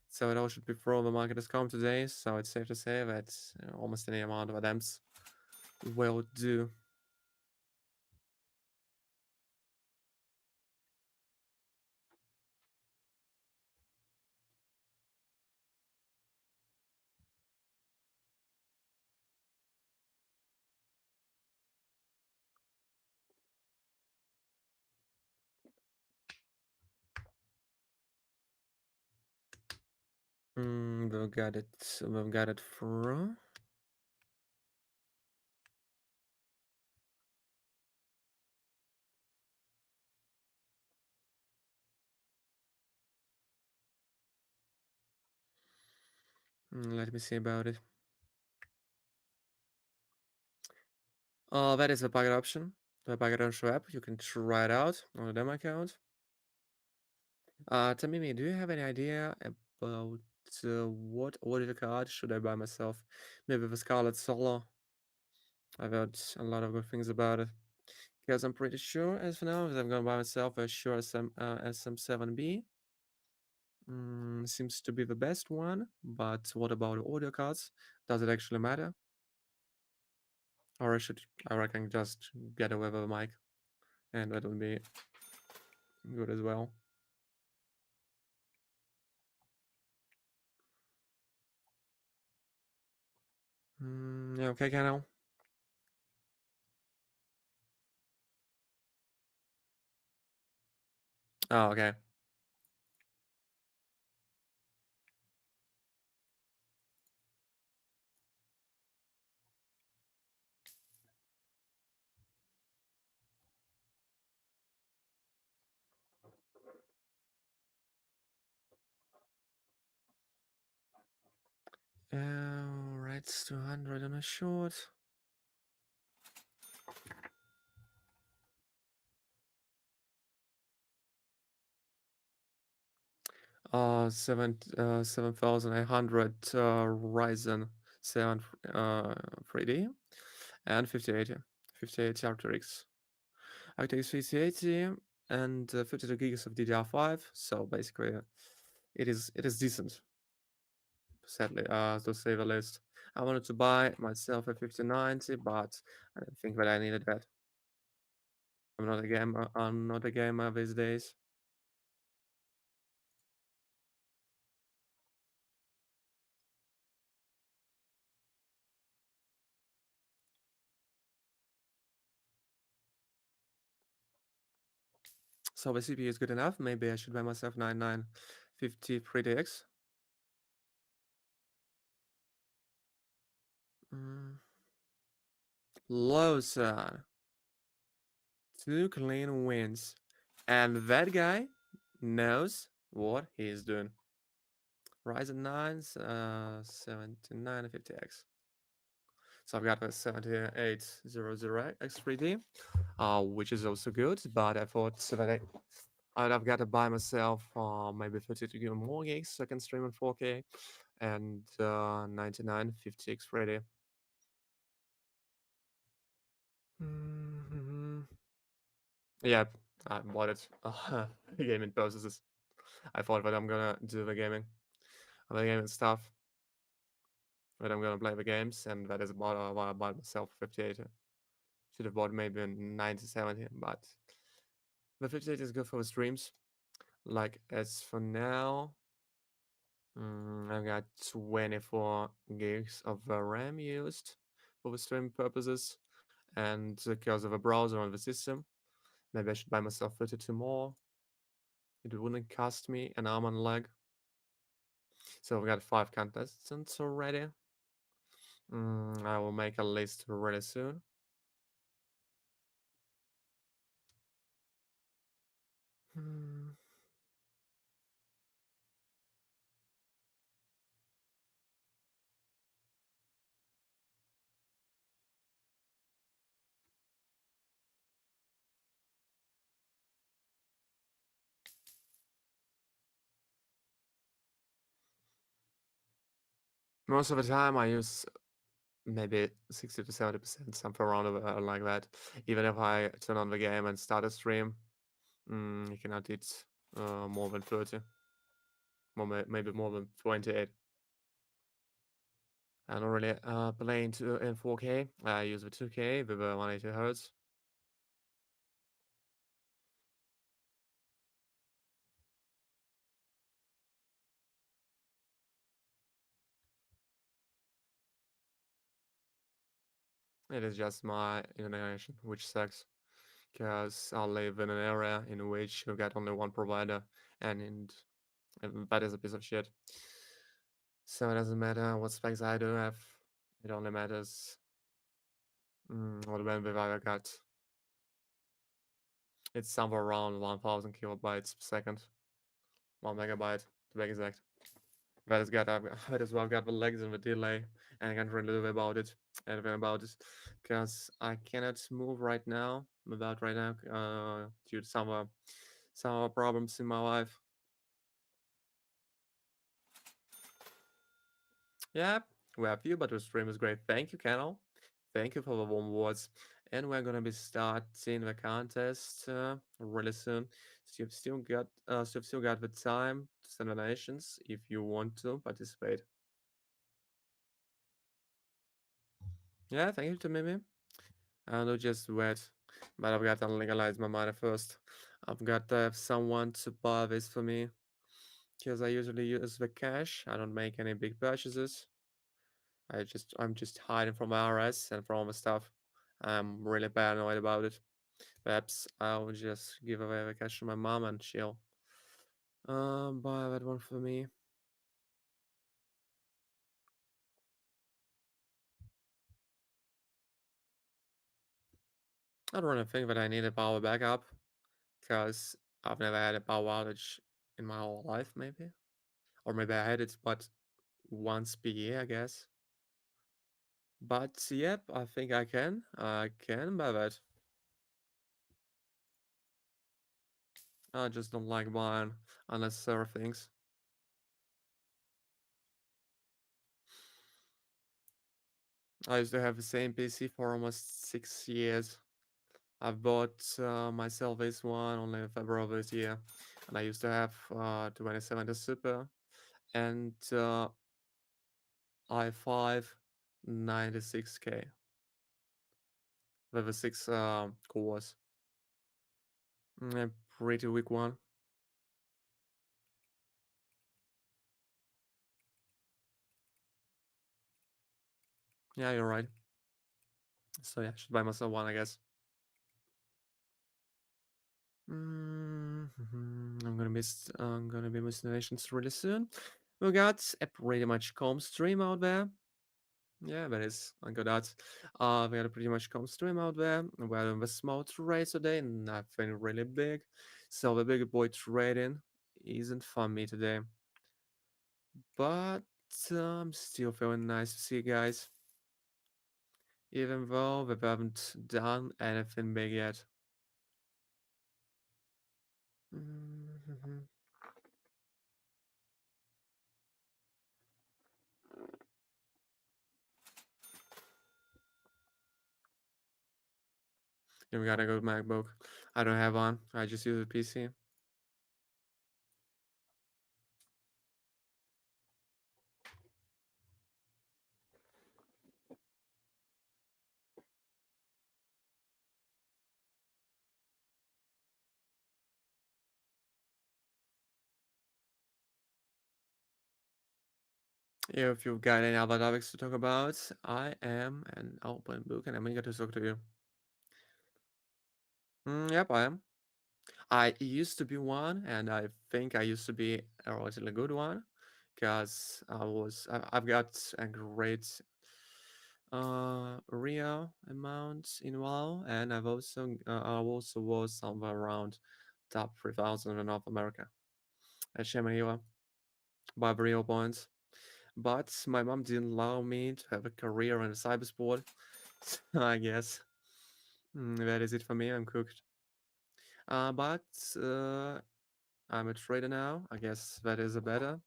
So it all should be from the market has come today. So it's safe to say that almost any amount of attempts will do. We've got it. We've got it through. Let me see about it. That is the packet option. The packet option app. You can try it out on the demo account. Tamimi, do you have any idea about what audio card should I buy myself? Maybe the Scarlett Solo. I've heard a lot of good things about it. Because I'm pretty sure, as for now, that I'm gonna buy myself a Shure SM7B. Seems to be the best one, but what about audio cards? Does it actually matter? Or I reckon, just get away with a mic, and that would be good as well. Yeah, okay, Canal. Oh, okay. Right, 200 on a short. Seven 7800 Ryzen 7 3D and 58 RTX. RTX 5080 and 52 gigs of DDR5. So basically, it is decent. Sadly, to say the least. I wanted to buy myself a 5090, but I didn't think that I needed that. I'm not a gamer. I'm not a gamer these days. So the CPU is good enough. Maybe I should buy myself 9950 3DX. Mm. Lawson, two clean wins, and that guy knows what he's doing. Ryzen 9's 7950X. So I've got a 7800X3D, which is also good, but I thought that I've got to buy myself maybe 32 more gigs so I can stream in 4K and 9950X ready. Mhm. Yeah, I bought it. Gaming purposes. I thought that I'm gonna do the gaming stuff, that I'm gonna play the games, and that is why I bought myself 58. Should have bought maybe a 9070, but the 58 is good for the streams. Like as for now, I've got 24 gigs of RAM used for the stream purposes, and because of a browser on the system, maybe I should buy myself 32 more. It wouldn't cost me an arm and leg. So we got 5 contestants already. I will make a list really soon. Hmm. Most of the time, I use maybe 60 to 70%, something around like that. Even if I turn on the game and start a stream, you cannot eat more than 30, maybe more than 28. I don't really play in 4K. I use the 2K with 180 hertz. It is just my internet which sucks, because I live in an area in which you get only one provider, and that is a piece of shit. So it doesn't matter what specs I do have. It only matters what bandwidth I got. It's somewhere around 1000 kilobytes per second, 1 megabyte to be exact. That is why I've got the legs and the delay, and I can't really do anything about it, because I cannot move right now, due to some problems in my life. Yeah, we have you, but the stream is great. Thank you, Kennel. Thank you for the warm words. And we're gonna be starting the contest really soon. So you've still got the time to send donations if you want to participate. Yeah, thank you to Mimi. I'll just wait, but I've got to legalize my money first. I've got to have someone to buy this for me because I usually use the cash. I don't make any big purchases. I'm just hiding from IRS and from all the stuff. I'm really paranoid about it. Perhaps I'll just give away the cash to my mom and she'll buy that one for me. I don't really think that I need a power backup because I've never had a power outage in my whole life, maybe. Or maybe I had it, but once per year, I guess. But yep, I think I can. I can buy that. I just don't like buying unnecessary things. I used to have the same PC for almost 6 years. I bought myself this one only in February of this year, and I used to have 2070 Super and i5 96K with a six cores. A pretty weak one. Yeah, you're right. So yeah, I should buy myself one, I guess. I'm gonna be missing donations really soon. We got a pretty much calm stream out there. Yeah, that is. I got that. We had a pretty much calm stream out there. We had a small trade today, nothing really big. So the big boy trading isn't for me today. But I'm still feeling nice to see you guys, even though we haven't done anything big yet. Mhm. Yeah, we got a good MacBook. I don't have one. I just use a PC. If you've got any other topics to talk about, I am an open book and I'm eager to talk to you. Yep, I am. I used to be one, and I think I used to be a relatively good one, because I've got a great real amount in WoW, and I also was somewhere around top 3,000 in North America at Shaman by real points. But my mom didn't allow me to have a career in cybersport, so I guess that is it for me. I'm cooked. But I'm a trader now. I guess that is a better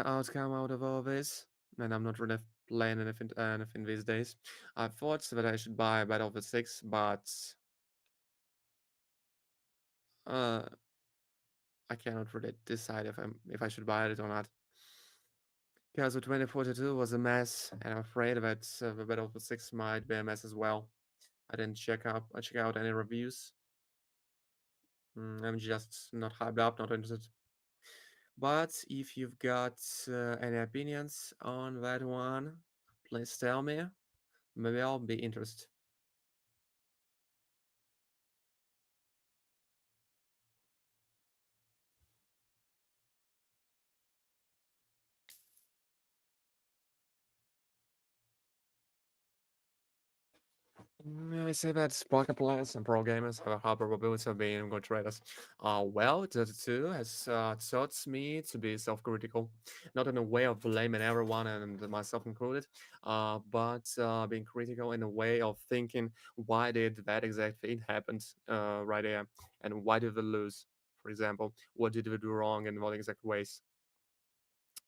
outcome out of all this. And I'm not really playing anything these days. I thought that I should buy a Battlefield 6, but uh, I cannot really decide if I should buy it or not. Because the 2042 was a mess, and I'm afraid that the Battlefield 6 might be a mess as well. I check out any reviews. I'm just not hyped up, not interested. But if you've got any opinions on that one, please tell me. Maybe I'll be interested. I say that poker players and pro gamers have a high probability of being good traders. Well, Dota 2 has taught me to be self-critical, not in a way of blaming everyone and myself included, but being critical in a way of thinking, why did that exact thing happen right there, and why did we lose? For example, what did we do wrong in what exact ways?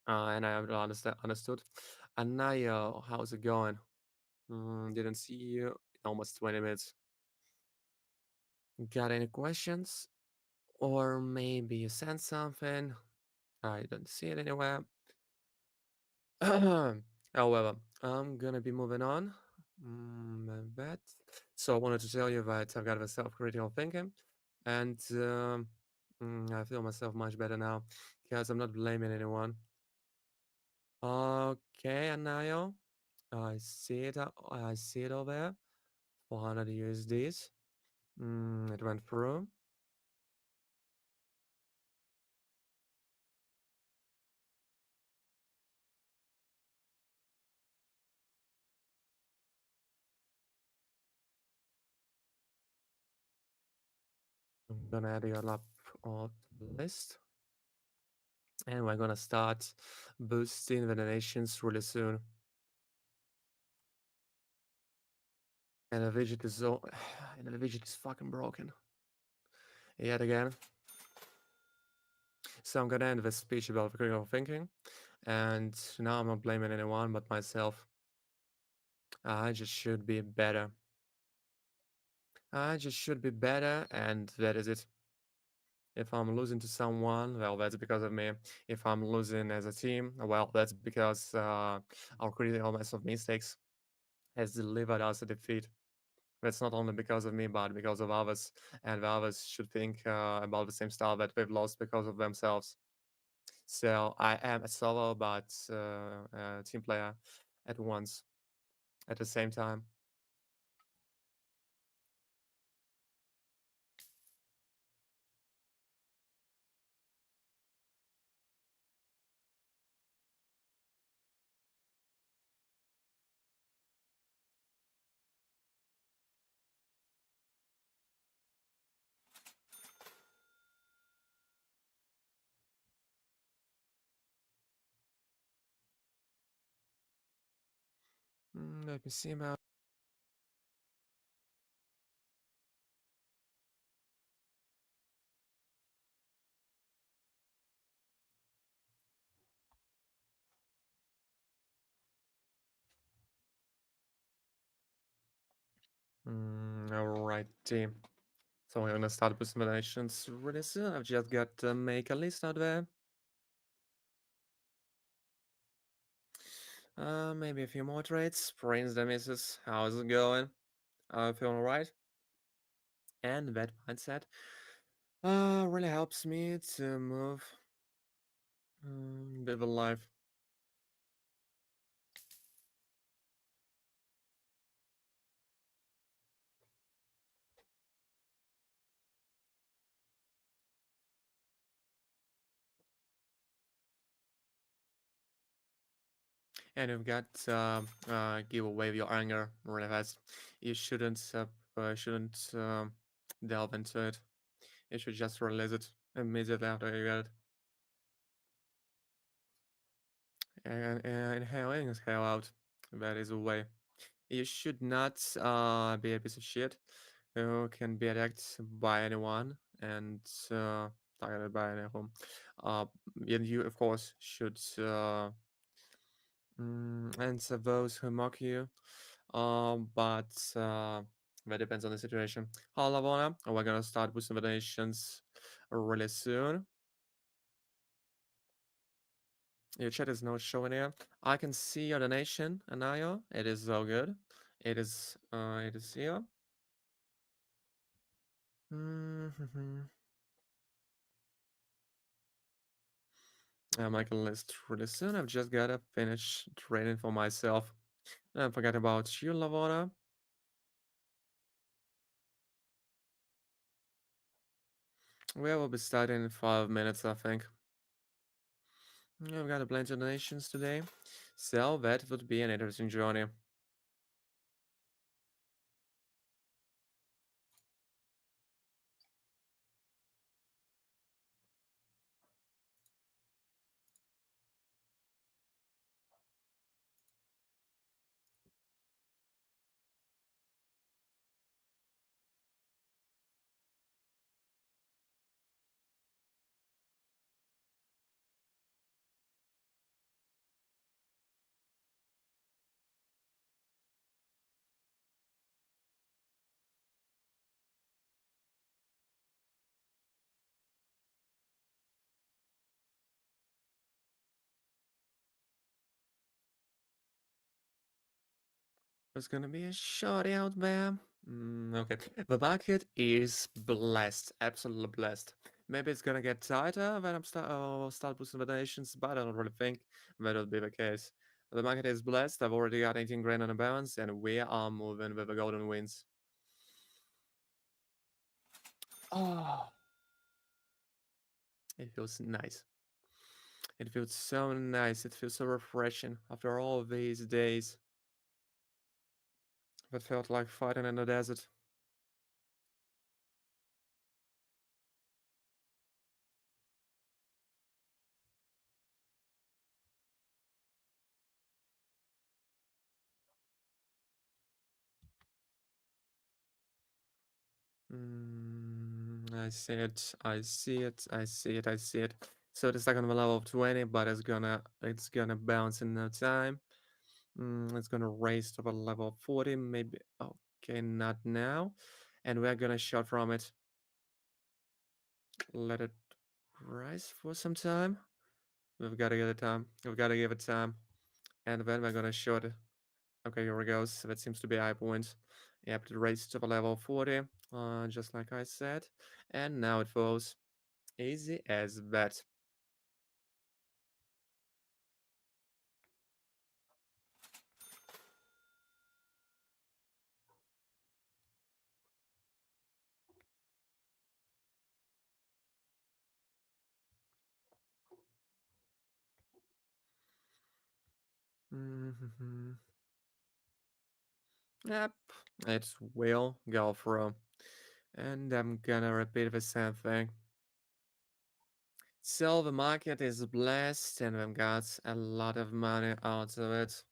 And I have understood. And now, how's it going? Didn't see you in almost 20 minutes. Got any questions? Or maybe you sent something? I don't see it anywhere. However, I'm gonna be moving on. That. So I wanted to tell you that I've got a self-critical thinking, and I feel myself much better now because I'm not blaming anyone. Okay, Anayo, I see it. I see it over there. 400 USDs. It went through. I'm gonna add it up on the list, and we're gonna start boosting the donations really soon. And the widget is so, and the widget is fucking broken yet again. So I'm gonna end this speech about critical thinking, and now I'm not blaming anyone but myself. I just should be better. I just should be better, and that is it. If I'm losing to someone, well, that's because of me. If I'm losing as a team, well, that's because our critical mass of mistakes has delivered us a defeat. That's not only because of me, but because of others, and the others should think about the same stuff that they've lost because of themselves. So I am a solo, but a team player at once, at the same time. Let me see now. Alright, team. So we're gonna start with simulations really soon. I've just got to make a list out there. Maybe a few more trades. Brains the misses. How's it going? Feeling alright? And that mindset really helps me to move, live a life. And you've got give away your anger really fast. You shouldn't delve into it. You should just release it immediately after you get it. And inhale in, exhale out. That is the way. You should not be a piece of shit who can be attacked by anyone and targeted by anyone. Uh, and you, of course, should answer those who mock you. But that depends on the situation. Hello, Lavona. We're gonna start with some donations really soon. Your chat is not showing here. I can see your donation, Anayo. It is so good. It is here. I'm making a list really soon. I've just gotta finish training for myself. And forget about you, Lavona. We will be starting in 5 minutes, I think. I've got a plenty of donations today, so that would be an interesting journey. There's gonna be a shorty out there. Okay, the market is blessed, absolutely blessed. Maybe it's gonna get tighter when start boosting the donations, but I don't really think that will be the case. The market is blessed. I've already got 18 grand on the balance, and we are moving with the golden wins. Oh, it feels nice. It feels so nice. It feels so refreshing after all these days that felt like fighting in the desert. I see it. I see it. I see it. I see it. So it's like on the level of 20, but it's gonna bounce in no time. It's gonna raise to the level of 40, maybe. Okay, not now. And we're gonna shot from it. Let it rise for some time. We've gotta give it time. We've gotta give it time. And then we're gonna short it. Okay, here we go. So that seems to be a high point. Yep, it raised to the level of 40, just like I said. And now it falls. Easy as that. Mhm. Yep, it will go through. And I'm gonna repeat the same thing. So the market is blessed and we've got a lot of money out of it.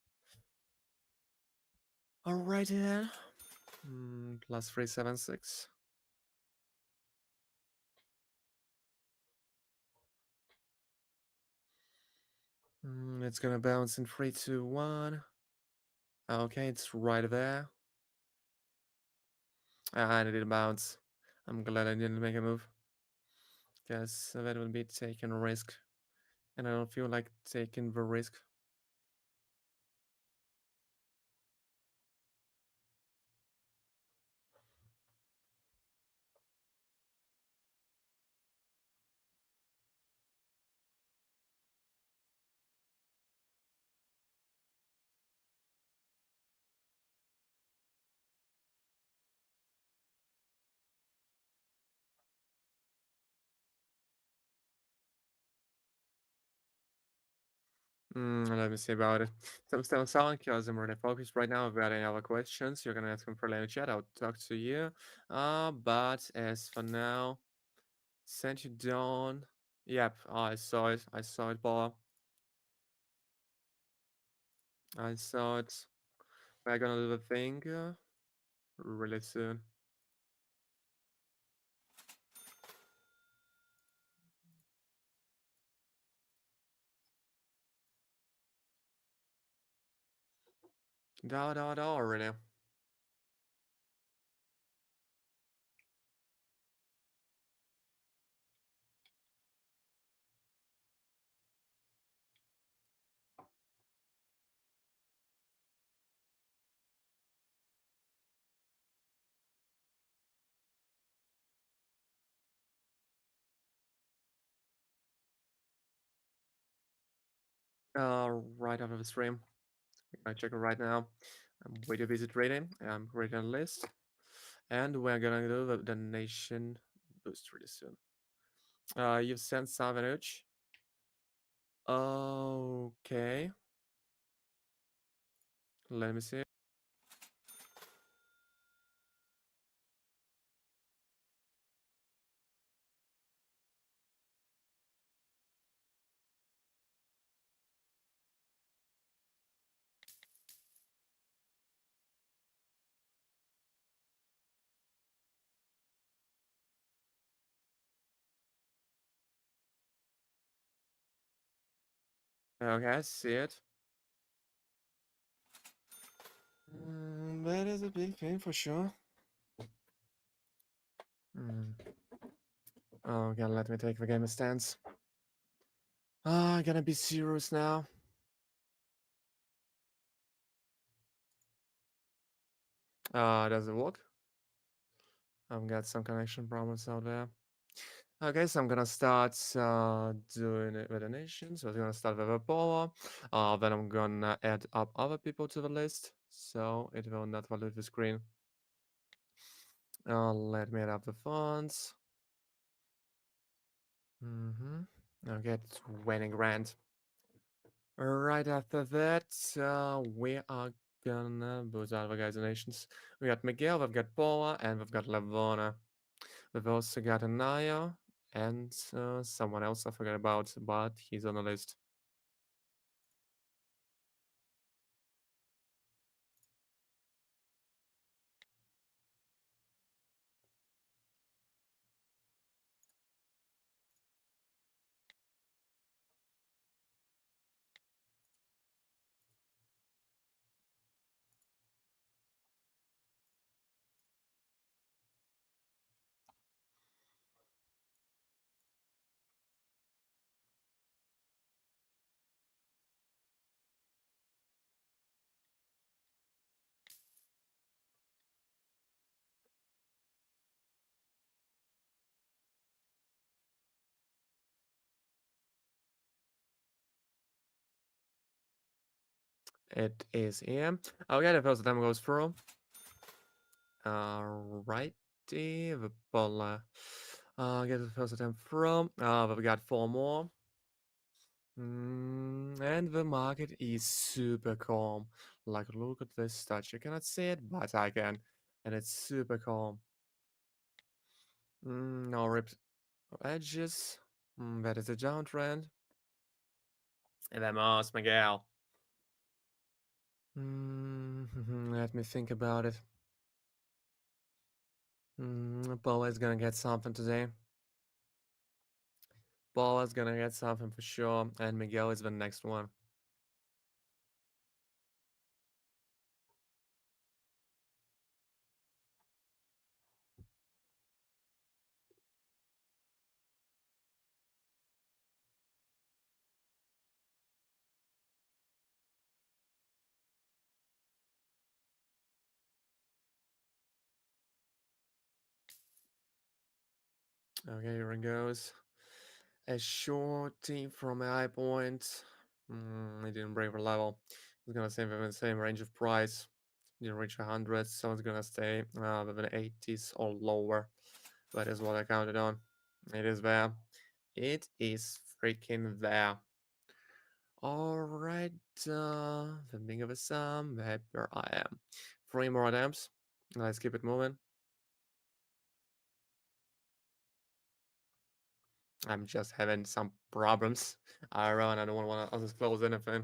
Alrighty then. Plus 376. It's gonna bounce in 3, 2, 1. Okay, it's right there. I didn't bounce. I'm glad I didn't make a move. Because that would be taking a risk. And I don't feel like taking the risk. Let me see about it. So I'm still selling because I'm really focused right now. If you got any other questions, you're gonna ask them for later chat. I'll talk to you. But as for now, sent you down. Yep, I saw it. I saw it, Paul. I saw it. We're gonna do the thing really soon. Da really. Right after the stream. I check it right now. I'm way too busy trading. I'm creating a list. And we're gonna do the donation boost really soon. You've sent Savage. Okay. Let me see. Okay, I see it. That is a big thing for sure. Mm. Okay, let me take the game stance. I gotta be serious now. Does it work? I've got some connection problems out there. Okay, so I'm gonna start doing it with the nations. So I'm gonna start with a power. Then I'm gonna add up other people to the list, so it will not pollute the screen. Let me add up the fonts. Okay, 20 grand. Right after that, we are gonna boost out the guys and nations. We got Miguel, we've got Paula, and we've got Levona. We've also got Anaya and someone else I forgot about, but he's on the list. It is here. Okay, the first time goes through. Righty, the ball. Get the first attempt through. We've got 4 more. And the market is super calm. Like, look at this touch. You cannot see it, but I can. And it's super calm. No ripped edges. That is a downtrend. And vamos, Miguel. Let me think about it. Paula is gonna get something today. Paula's gonna get something for sure. And Miguel is the next one. Okay, here it goes. A shorty from a high point. It didn't break the level. It's gonna stay within the same range of price. Didn't reach 100, so it's gonna stay within 80s or lower. That is what I counted on. It is there. It is freaking there. Alright, the big of a sum, the happier I am. 3 more attempts. Let's keep it moving. I'm just having some problems. I run, I don't want to disclose anything.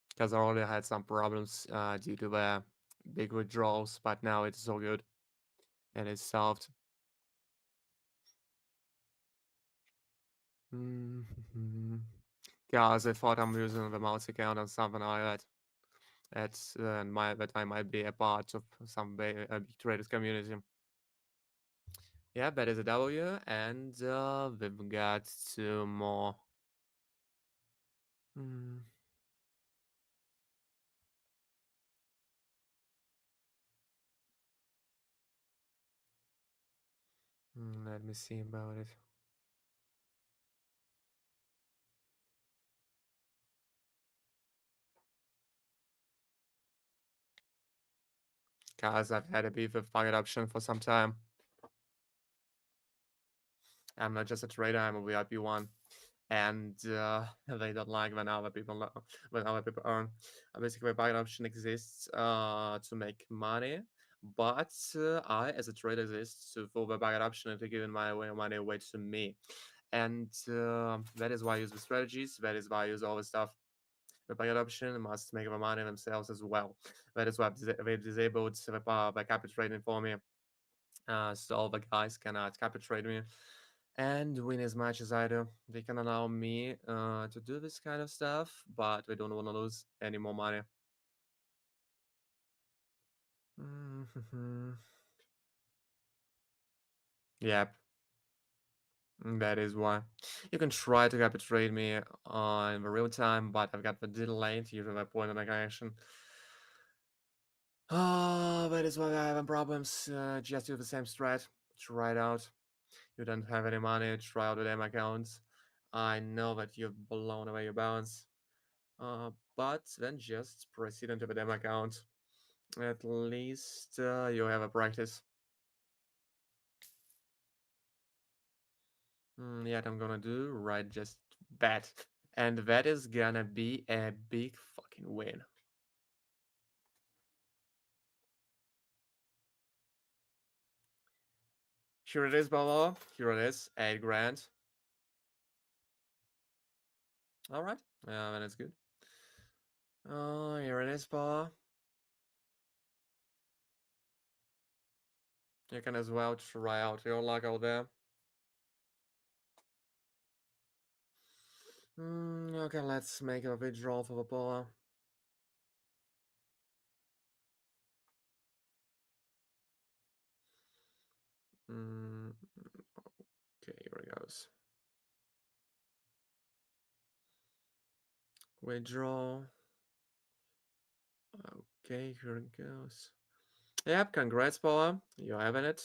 Because I already had some problems due to the big withdrawals, but now it's so good and it's solved. Guys, I thought I'm using the mouse account on something like that. That's that I might be a part of some big traders community. Yeah, that is a W, and we've got 2 more. Mm, let me see about it. Guys, I've had a beef with target option for some time. I'm not just a trader, I'm a VIP one. And they don't like when other people earn. Basically, a buy option exists to make money, but I, as a trader, exist to for the buy option and to give my money away to me. And that is why I use the strategies. That is why I use all the stuff. The buy option must make the money themselves as well. That is why they disabled the capital trading for me. So all the guys cannot capital trade me and win as much as I do. They can allow me to do this kind of stuff, but we don't want to lose any more money. Yep. That is why. You can try to capture me on the real time, but I've got the delay to use my point of my connection. Oh, that is why I'm having problems. Just do the same strat. Try it out. You don't have any money. Try out the damn accounts. I know that you've blown away your balance. But then just proceed into the demo account. At least you have a practice. Yeah, I'm gonna do right just that. And that is gonna be a big fucking win. Here it is, Baba. Here it is. 8 grand. Alright. Then it's good. Oh, here it is, Baba. You can as well try out your luck out there. Okay, let's make a withdrawal for the Baba. Okay, here it goes. Withdraw. Okay, here it goes. Yep, congrats, Paula. You having it.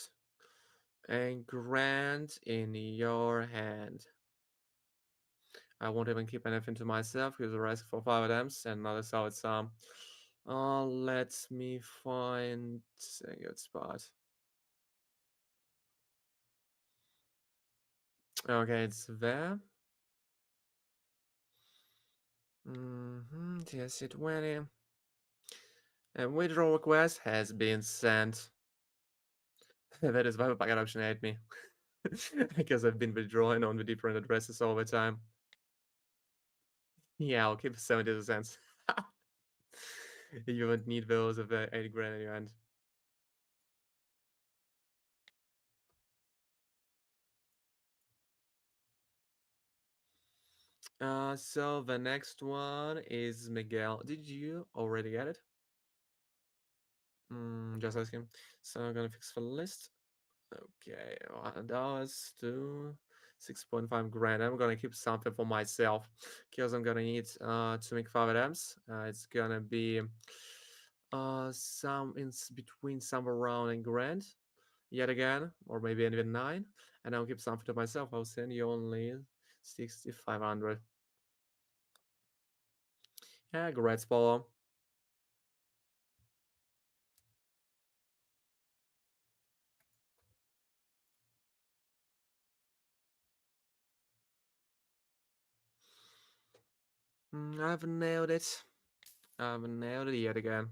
And grand in your hand. I won't even keep anything to myself because the rest for 5 attempts and notice how it's let me find a good spot. Okay, it's there. TSC20. And withdrawal request has been sent. That is why the packet option ate me. Because I've been withdrawing on the different addresses all the time. Yeah, I'll keep 70 cents. You won't need those of 8 grand in your hand. So the next one is Miguel. Did you already get it? Just asking. So I'm gonna fix the list. Okay, $1 to 6.5 grand. I'm gonna keep something for myself because I'm gonna need to make 5 attempts. It's gonna be some in between somewhere around a grand yet again, or maybe even 9. And I'll keep something to myself. I'll send you only 6,500. Yeah, great, Polo. I've nailed it. I've nailed it yet again.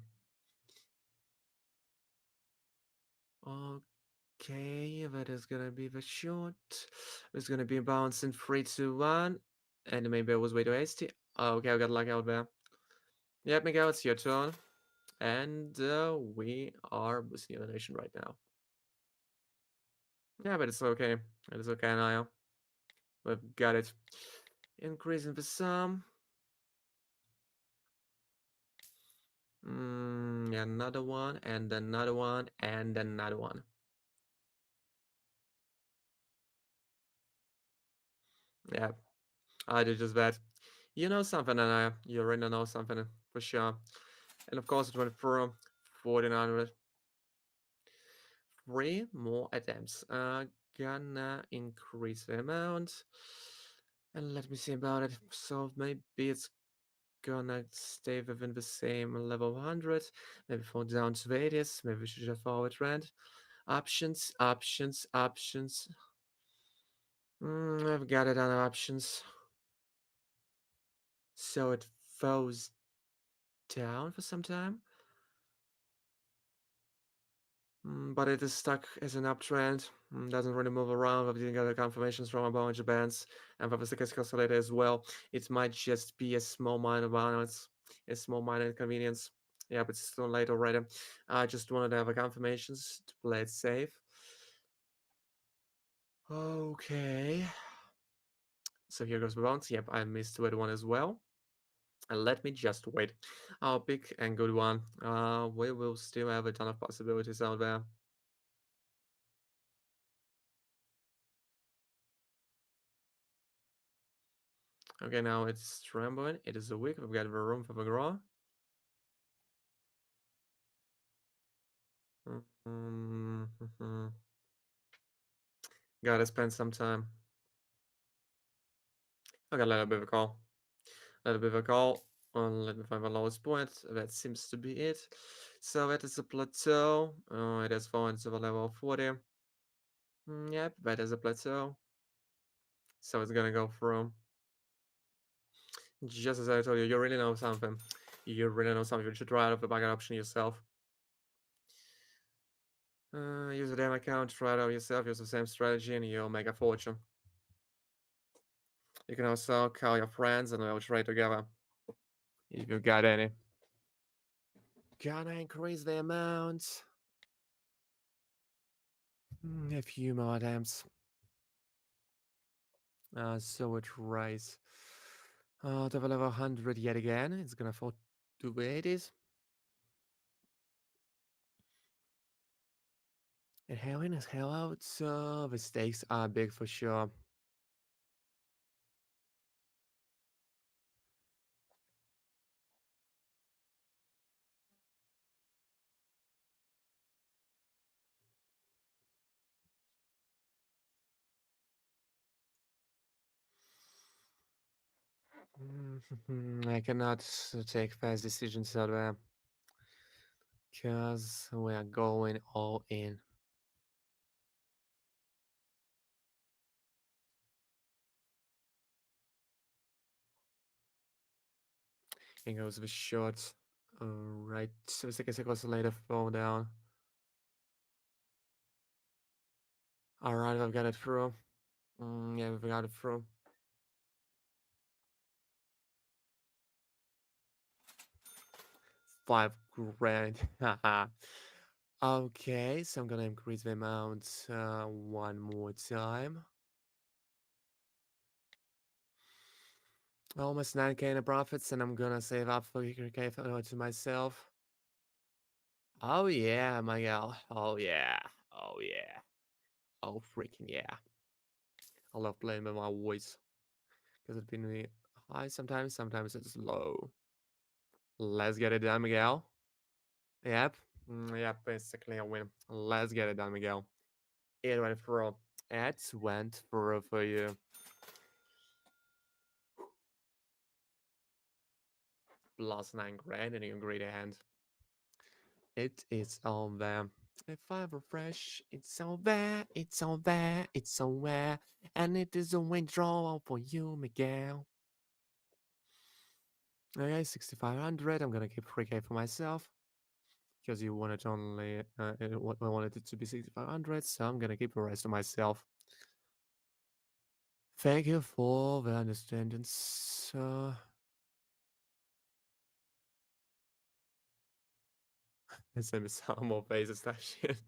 Okay, that is gonna be the short. It's gonna be bouncing 3, 2, 1. And maybe I was way too hasty. Okay, I got luck out there. Yep, Miguel, it's your turn. And we are boosting elimination right now. Yeah, but it's okay. It is okay, Niall. We've got it. Increasing the sum. Another one, and another one, and another one. Yeah, I did just that. You know something, and you already know something for sure. And of course, it went for 1400. 3 more attempts. Gonna increase the amount. And let me see about it. So maybe it's gonna stay within the same level 100. Maybe fall down to 80s. Maybe we should just follow a trend. Options, options, options. I've got it on options. So it falls down for some time. But it is stuck as an uptrend. Doesn't really move around. We didn't get the confirmations from a bunch of bands and from the stochastic oscillator as well. It might just be a small minor balance, a small minor inconvenience. Yeah, but it's too late already. I just wanted to have a confirmations to play it safe. Okay. So here goes the bounce. Yep, I missed with one as well. And let me just wait. I'll pick a good one. We will still have a ton of possibilities out there. Okay, now it's trembling. It is weak. We've got the room for the grow. Gotta spend some time. Okay, let a bit of a call. Let a bit of a call. Let me find the lowest point. That seems to be it. So that is a plateau. It has fallen to the level of 40. Yep, that is a plateau. So it's gonna go through. Just as I told you, you really know something. You really know something. You should try out of the backup option yourself. Use a damn account, try it out yourself, use the same strategy, and you'll make a fortune. You can also call your friends and we'll trade together. If you got any. Gonna increase the amount. A few more attempts. So it rise. To the level 100 yet again. It's gonna fall to the 80s. And hell in is hell out, so the stakes are big for sure. I cannot take fast decisions out there because we are going all in. Here goes the shot. Right, 2 seconds later, fall down. Alright, I've got it through. Yeah, we've got it through. 5 grand. Haha. Okay, so I'm gonna increase the amount one more time. Almost 9k in the profits, and I'm gonna save up 3k to myself. Oh yeah, my gal. Oh yeah. Oh yeah. Oh freaking yeah. I love playing with my voice because it's been really high sometimes, sometimes it's low. Let's get it done, Miguel. Yep. Yep, basically a win. Let's get it done, Miguel. It went through. It went through for you. Plus 9 grand in your great hand. It is all there. If I refresh, it's all there, it's all there, it's somewhere. And it is a withdrawal for you, Miguel. Okay, 6,500. I'm gonna keep 3k for myself. Because you wanted only, I wanted it to be 6,500, so I'm gonna keep the rest to myself. Thank you for the understanding, sir. Send me some more faces, that shit.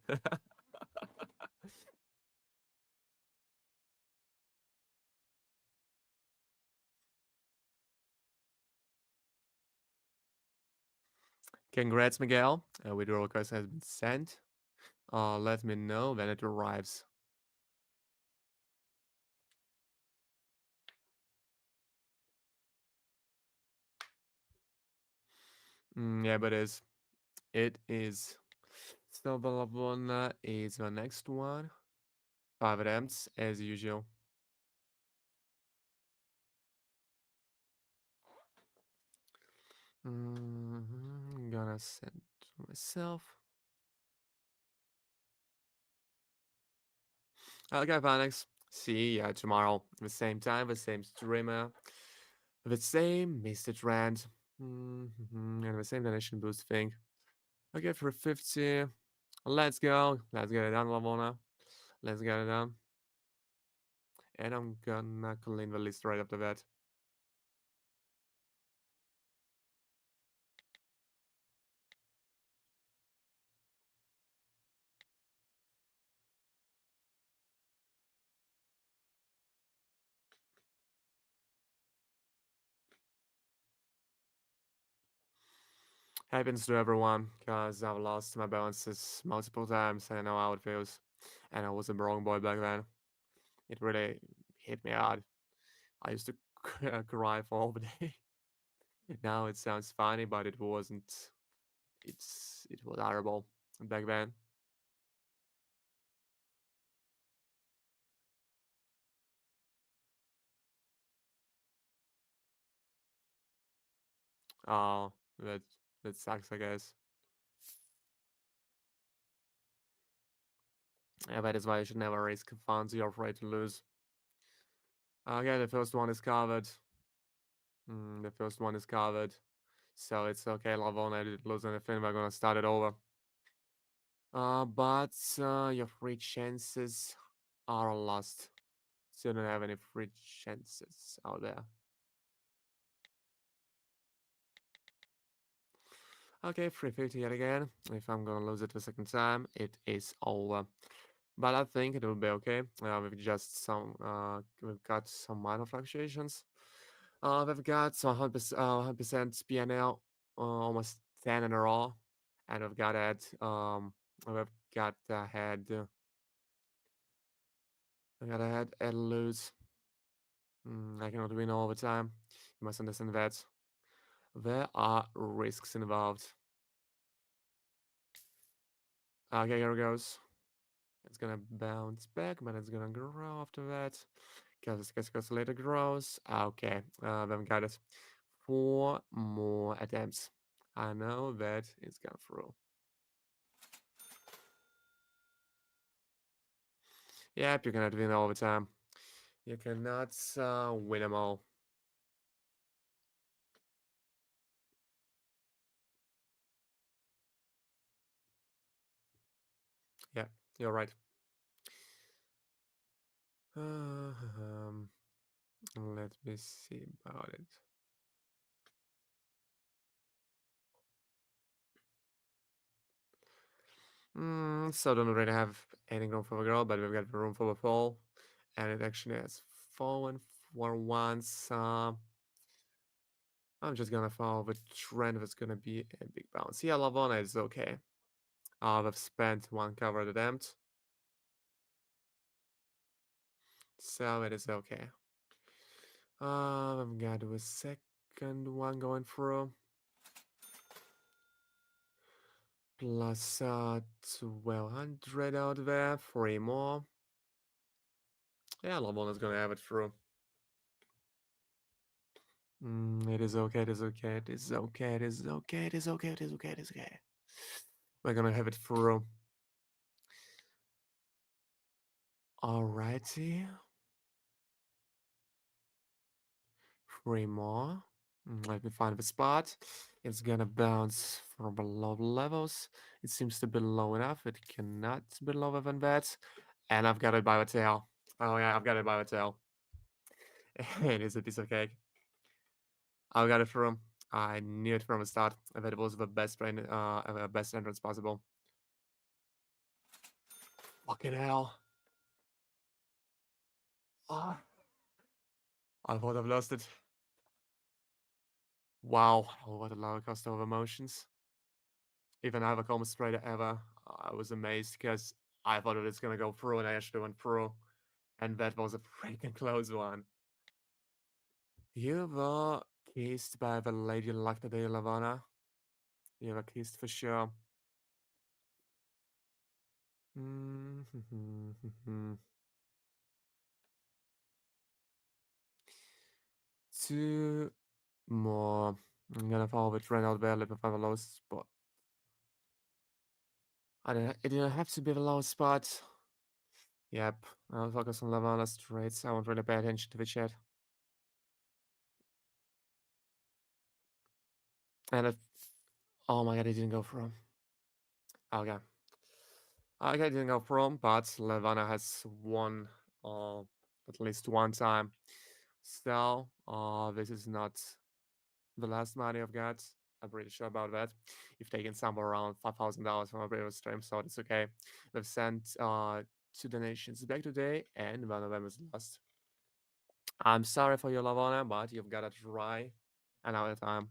Congrats, Miguel. Withdrawal request has been sent. Let me know when it arrives. Yeah, but it is. So Balabona is the next one. 5 attempts as usual. Gonna send to myself. Okay, Phoenix. See ya tomorrow. The same time, the same streamer, the same Mr. Trend, and the same donation boost thing. Okay, for 50. Let's go. Let's get it done, Lavona. Let's get it done. And I'm gonna clean the list right after that. Happens to everyone, because I've lost my balances multiple times and I know how it feels. And I was a wrong boy back then. It really hit me hard. I used to cry for all the day. Now it sounds funny, but it wasn't. It was horrible back then. Oh, that sucks, I guess. Yeah, that is why you should never risk funds you're afraid to lose. Okay, the first one is covered. The first one is covered. So it's okay, Lavon. I didn't lose anything. We're gonna start it over. But your free chances are lost. So you don't have any free chances out there. Okay, 350 yet again. If I'm gonna lose it the second time, it is over. But I think it will be okay. We've got some minor fluctuations. We've got some 100% PNL, almost 10 in a row, and we've got ahead and lose. I cannot win all the time. You must understand that there are risks involved. Okay, here it goes. It's gonna bounce back, but it's gonna grow after that. Because later grows. Okay, then we got it. 4 more attempts. I know that it's gone through. Yep, you cannot win all the time. You cannot win them all. Yeah, you're right. Let me see about it. So don't really have any room for the girl, but we've got room for the fall, and it actually has fallen for once. I'm just gonna follow the trend. That's gonna be a big bounce. Yeah, Lavona is okay. We've spent one covered attempt, so it is okay. I've got a second one going through. Plus 1200 out there, 3 more. Yeah, Lavona's gonna have it through. It is okay, it is okay, it is okay, it is okay, it is okay, it is okay, it is okay. We're gonna have it through. Alrighty. 3 more. Let me find the spot. It's gonna bounce from below the levels. It seems to be low enough. It cannot be lower than that. And I've got it by the tail. Oh yeah, I've got it by the tail. It is a piece of cake. I got it from. I knew it from the start that it was the best entrance possible. Fucking hell! Ah, I thought I've lost it. Wow, what a roller coaster of emotions. Even I have a common trader ever. I was amazed because I thought it was gonna go through, and I actually went through, and that was a freaking close one. You were kissed by the Lady Luck today, Lavana. You were kissed for sure. Two more. I'm gonna follow the trend out there, let me find the lowest spot. It didn't have to be the lowest spot. Yep, I'll focus on Lavana's trades. I won't really pay attention to the chat. And it, oh my god, it didn't go from. Okay. Okay, it didn't go from, but Lavana has won at least one time. So, this is not the last money I've got. I'm pretty sure about that. You've taken somewhere around $5,000 from a previous stream, so it's okay. They've sent 2 donations back today, and one of them is lost. I'm sorry for your Lavana, but you've got to try another time.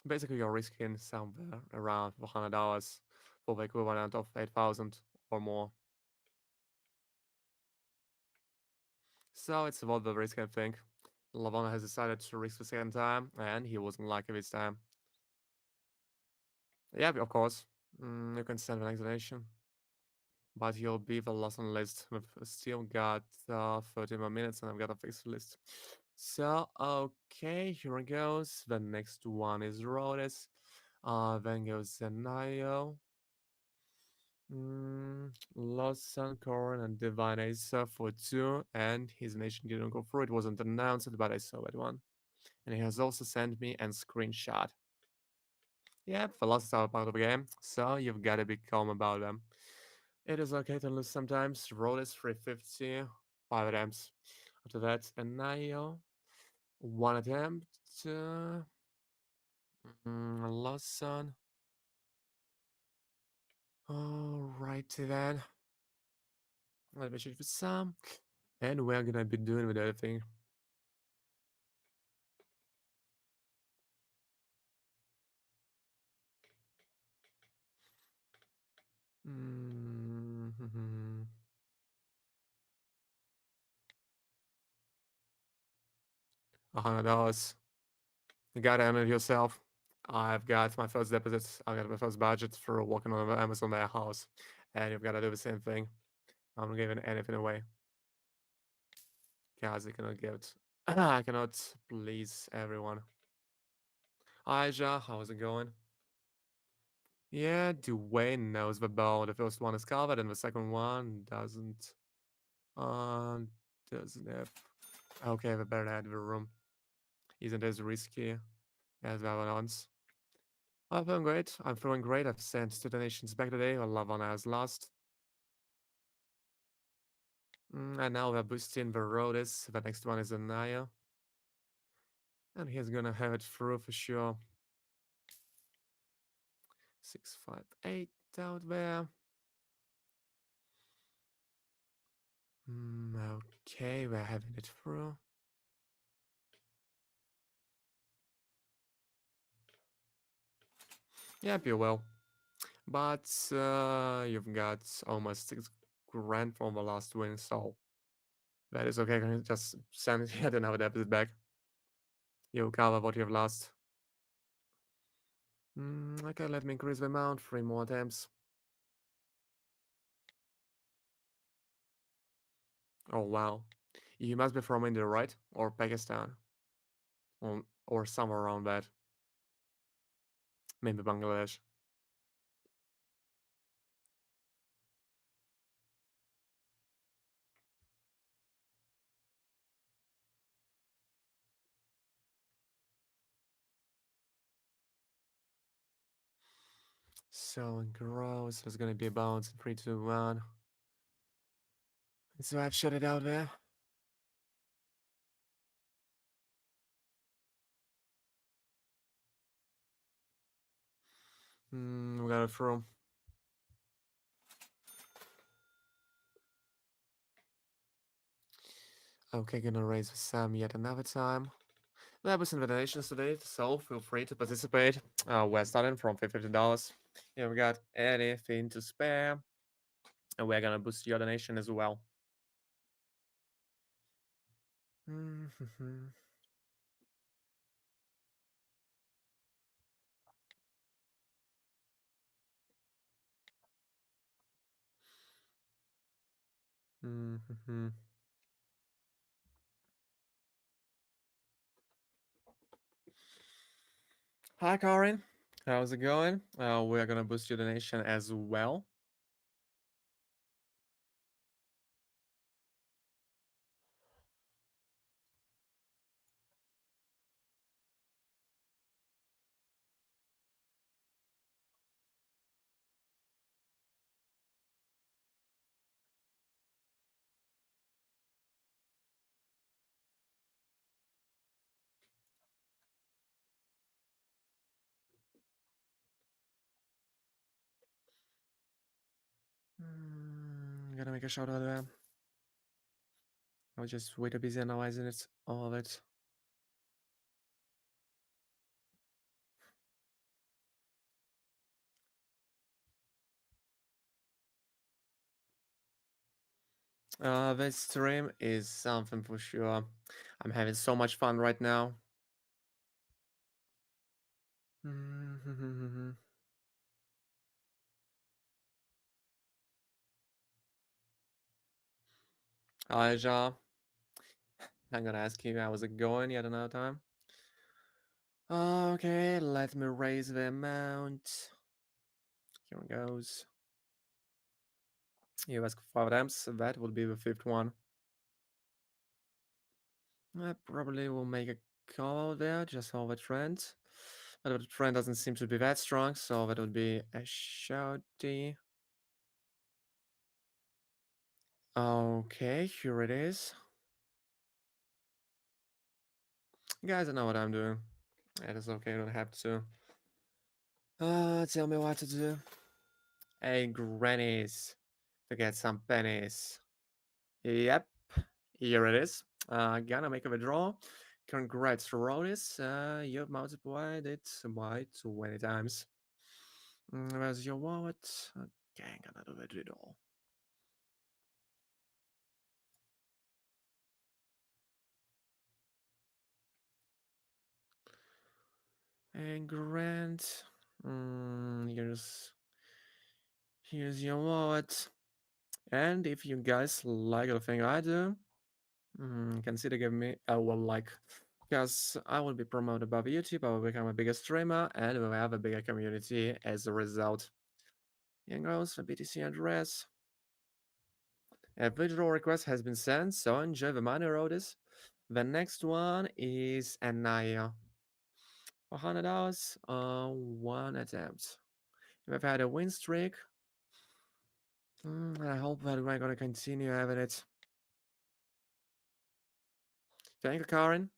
Basically, you're risking somewhere around $100 for the equivalent of 8,000 or more. So it's about the risk, I think. Lavona has decided to risk the second time, and he wasn't lucky this time. Yeah, of course. You can send an explanation, but you'll be the last on the list. We've still got 30 more minutes, and I've got to fix the list. So, okay, here it goes. The next one is Rhodes. Then goes Zenaio. Lost Suncorn and Divine Asa for 2, and his nation didn't go through. It wasn't announced, but I saw that one. And he has also sent me a screenshot. Yep, the losses are part of the game, so you've got to be calm about them. It is okay to lose sometimes. Roll is 350, 5 attempts. After that, Anayo, 1 attempt. Lawson. Alrighty then. Let me check for some. And we're gonna be doing with everything. Mm-hmm. $100. You gotta earn yourself. I've got my first deposits. I got my first budget for working on Amazon warehouse, and you've got to do the same thing. I'm not giving anything away because I cannot give I cannot please everyone. Hi, Ja, how's it going? Yeah, Dwayne knows the bow. The first one is covered, and the second one doesn't. Doesn't have. Okay, the better add the room. Isn't as risky as the other ones. I'm feeling great. I'm feeling great. I've sent 2 donations back today. Lavana has lost. And now we're boosting the Rhodes. The next one is Anaya. And he's gonna have it through for sure. 658 out there. Okay, we're having it through. Yep, you will. But you've got almost 6 grand from the last win, so that is okay. Can you just send yet another deposit back? You'll cover what you've lost. Okay, let me increase the amount. 3 more attempts. Oh, wow. You must be from India, right? Or Pakistan? Or somewhere around that. Maybe Bangladesh. So gross. There's gonna be a bounce in 3, 2, 1. So I've shut it out there. We got it through. Okay, gonna raise the sum yet another time. That was invitations today, so feel free to participate. We're starting from $50. Yeah, we got anything to spare, and we're gonna boost your donation as well. Hi, Karin. How's it going? We're gonna boost your donation as well. Gotta make a shout out there. I was just way too busy analyzing it, all of it. This stream is something for sure. I'm having so much fun right now. Aja, I'm gonna ask you how's it going yet another time. Okay, let me raise the amount. Here it goes. You ask 5 times, that would be the fifth one. I probably will make a call out there, just for the trend. But the trend doesn't seem to be that strong, so that would be a shouty. Okay, here it is. Guys, I know what I'm doing. It is okay, you don't have to. Tell me what to do. Hey, grannies, to get some pennies. Yep, here it is. Gonna make a withdrawal. Congrats, Ronis. You've multiplied it by 20 times. Where's your wallet? Okay, I'm gonna do it all. And Grant, here's your wallet. And if you guys like the thing I do, consider giving me a like, because I will be promoted above YouTube. I will become a bigger streamer, and we'll have a bigger community as a result. Here goes the BTC address. A withdrawal request has been sent, so enjoy the money roadies. The next one is Anaya. $100, one attempt. We've had a win streak. I hope that we're gonna continue having it. Thank you, Karen.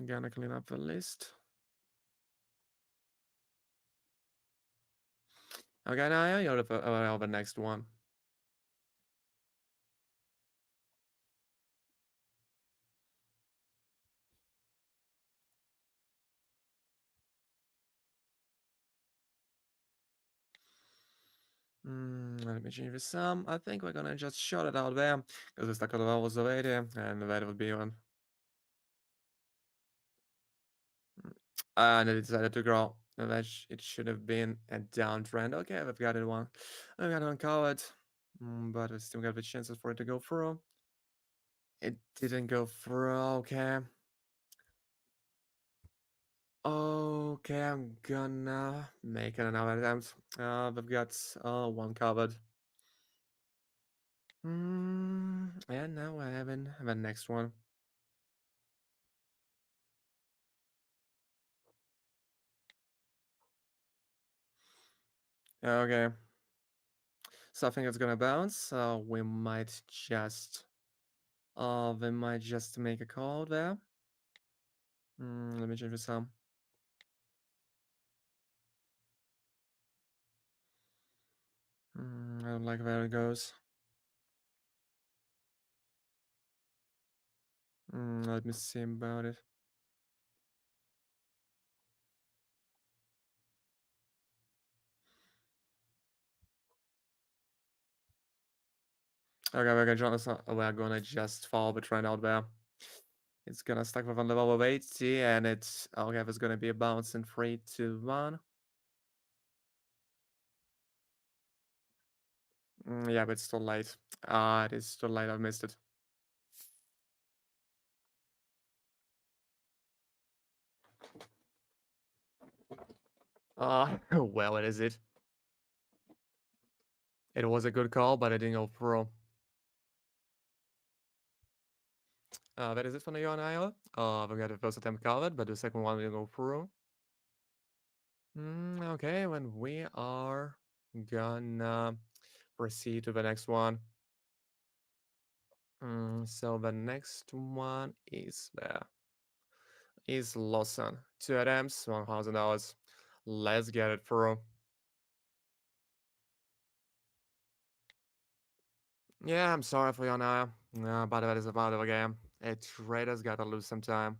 Gonna clean up the list. Okay, now you're the next one. Let me change the sum. I think we're gonna just shut it out there because we stuck at the levels already, and that would be one. And it decided to grow. And that it should have been a downtrend. Okay, we've got it one. I've got it one covered, but we still got the chances for it to go through. It didn't go through. Okay. Okay, I'm gonna make another attempt. We've got one covered. And now we're having the next one. Okay. So I think it's gonna bounce. We might just make a call there. Let me change the sum. I don't like where it goes. Let me see about it. Okay, we're gonna just follow the trend out there. It's gonna stack with on level of 80, and it's okay. There's gonna be a bounce in 3, 2, 1. Yeah, but it's too late. It is too late. I missed it. Well, it is it. It was a good call, but it didn't go through. That is it for the Iowa. We got the first attempt covered, but the second one will go through. Okay, when we are gonna proceed to the next one. So the next one is there. Is Lawson. 2 attempts, $1,000. Let's get it through. Yeah, I'm sorry for you now. But that is a part of the game. A trader's gotta lose some time.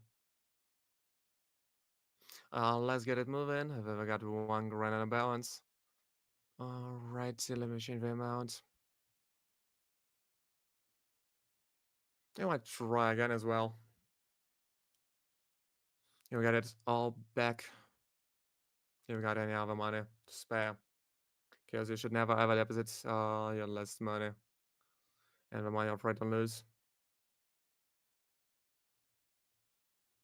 Let's get it moving. I've got one grand in a balance. Alright, so let me change the amount. I might try again as well. You got it all back. You got any other money to spare. Because you should never ever deposit your less money and the money afraid to lose.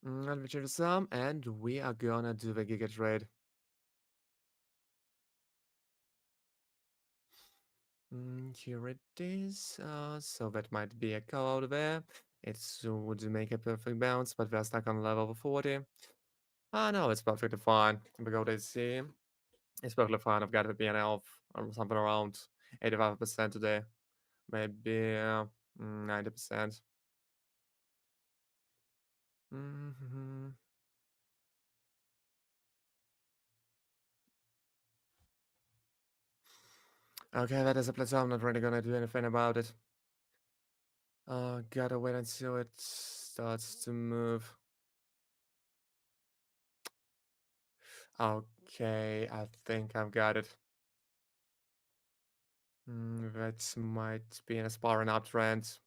And we change the sum, and we are gonna do the giga trade. Here it is. So that might be a code there. It would make a perfect bounce, but we're stuck on level 40. Ah, no, it's perfectly fine. We go to see. It's perfectly fine. I've got a PNL of something around 85% today. Maybe 90%. Mm-hmm. Okay, that is a plateau. I'm not really gonna do anything about it. Gotta wait until it starts to move. Okay, I think I've got it. That might be an aspiring uptrend.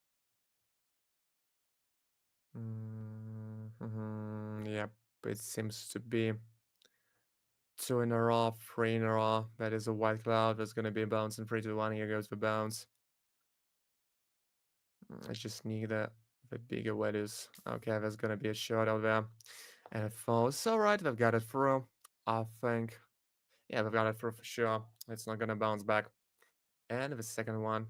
Yep, it seems to be two in a row, three in a row. That is a white cloud. There's gonna be a bounce in 3, 2, 1. Here goes the bounce. I just need the bigger wedges. Okay, there's gonna be a short out there. And it falls. Alright, we've got it through. I think. Yeah, we've got it through for sure. It's not gonna bounce back. And the second one.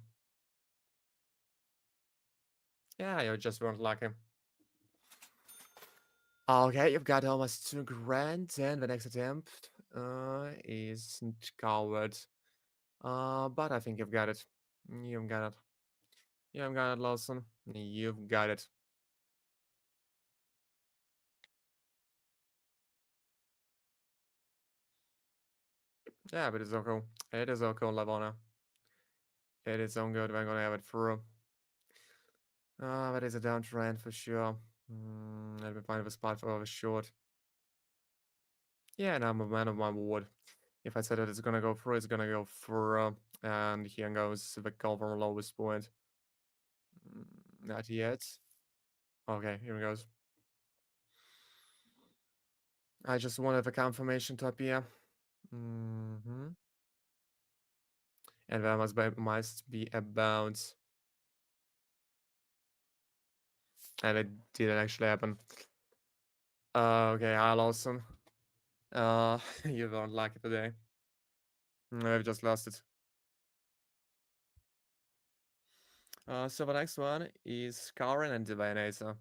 Yeah, you just weren't lucky. Okay, you've got almost 2 grand, and the next attempt isn't covered. But I think you've got it. You've got it. You've got it, Lawson. You've got it. Yeah, but it's all cool. It is all cool, Lavona. It is all good. We're gonna have it through. That is a downtrend for sure. Let me find a spot for a short. Yeah, and I'm a man of my word. If I said that it's gonna go through, it's gonna go through. And here goes the call from lowest point. Not yet. Okay, here it goes. I just wanted the confirmation to appear. Mm-hmm. And there must be a bounce. And it didn't actually happen. Okay, hi Lawson. You don't like it today. I've just lost it. So the next one is Karen and Divinator.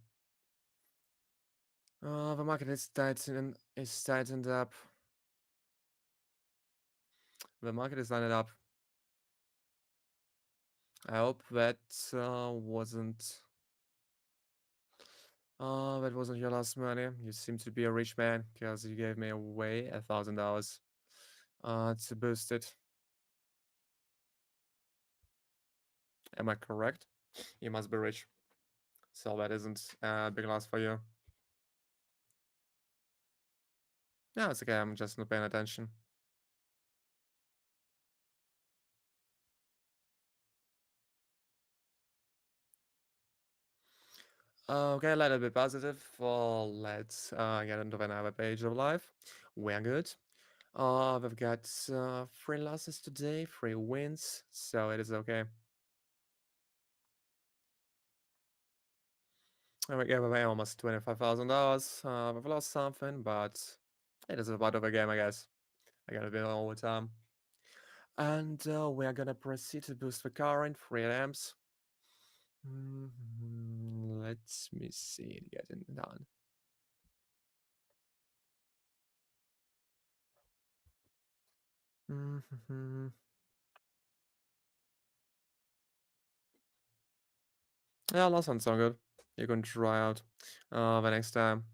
The market is tightened up. The market is lining up. I hope that wasn't your last money. You seem to be a rich man because you gave me away $1,000 to boost it. Am I correct? You must be rich. So that isn't a big loss for you. No, it's okay. I'm just not paying attention. Okay, let it be positive. Well, let's get into another page of life. We're good. We've got 3 losses today, 3 wins, so it is okay. And we gave away almost $25,000. We've lost something, but it is a part of the game, I guess. I gotta be all the time. And we are gonna proceed to boost the car in 3 amps. Let me see it getting done. Yeah, last one's so good. You can try out the next time.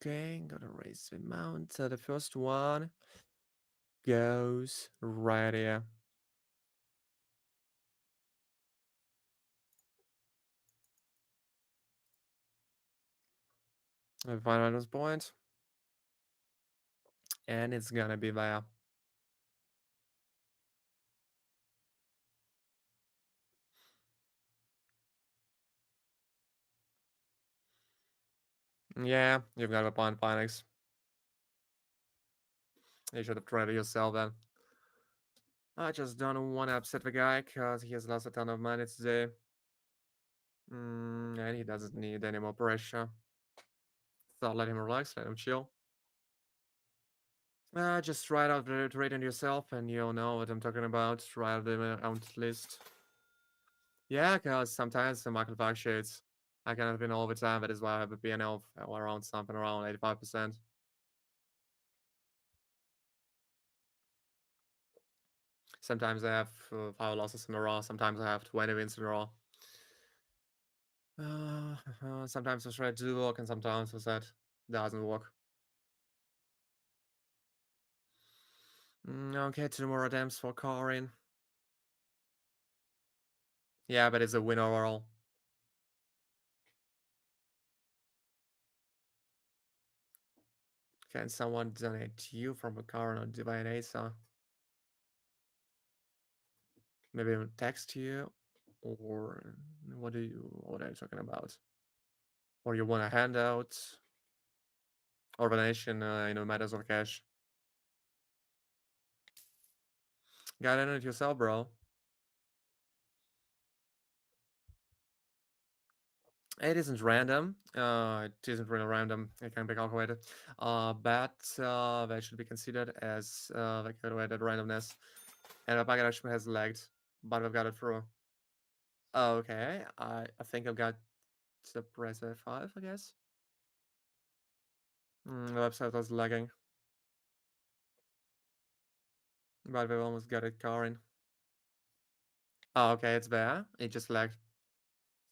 Okay, gonna raise the amount. So the first one goes right here. We find this point, and it's gonna be there. Yeah, you've got a point, Phoenix. You should have tried it yourself then. I just don't want to upset the guy because he has lost a ton of money today. And he doesn't need any more pressure. So let him relax, let him chill. Just write out the rating yourself and you'll know what I'm talking about. Write out the amount list. Yeah, because sometimes the market fluctuates. I cannot win all the time. That is why I have a P&L of around something around 85%. Sometimes I have 5 losses in a row. Sometimes I have 20 wins in a row. Sometimes the thread do work and sometimes the set doesn't work. Okay, 2 more attempts for Corin. Yeah, but it's a win overall. Can someone donate to you from a Corin or Divine Asa? Maybe even text you? Or what are you talking about? Or you want a handout? Or donation matters of cash? Gotta know it yourself, bro. It isn't random. It isn't really random. It can be calculated. But that should be considered as the calculated randomness. And the packet actually has lagged, but we've got it through. Okay, I think I've got to press F5, I guess. The website was lagging, but we almost got it going. Oh, okay, it's there. It just lagged,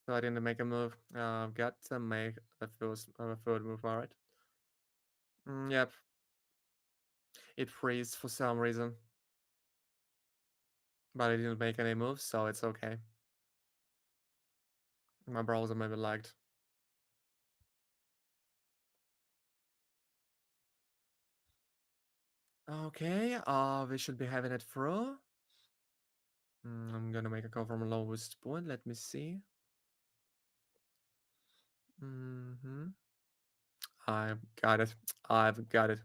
so I didn't make a move. I've got to make a third move, alright. Yep, it freezed for some reason, but I didn't make any moves, so it's okay. My browser maybe lagged. Okay, we should be having it through. I'm gonna make a call from lowest point. Let me see. I've got it. I've got it.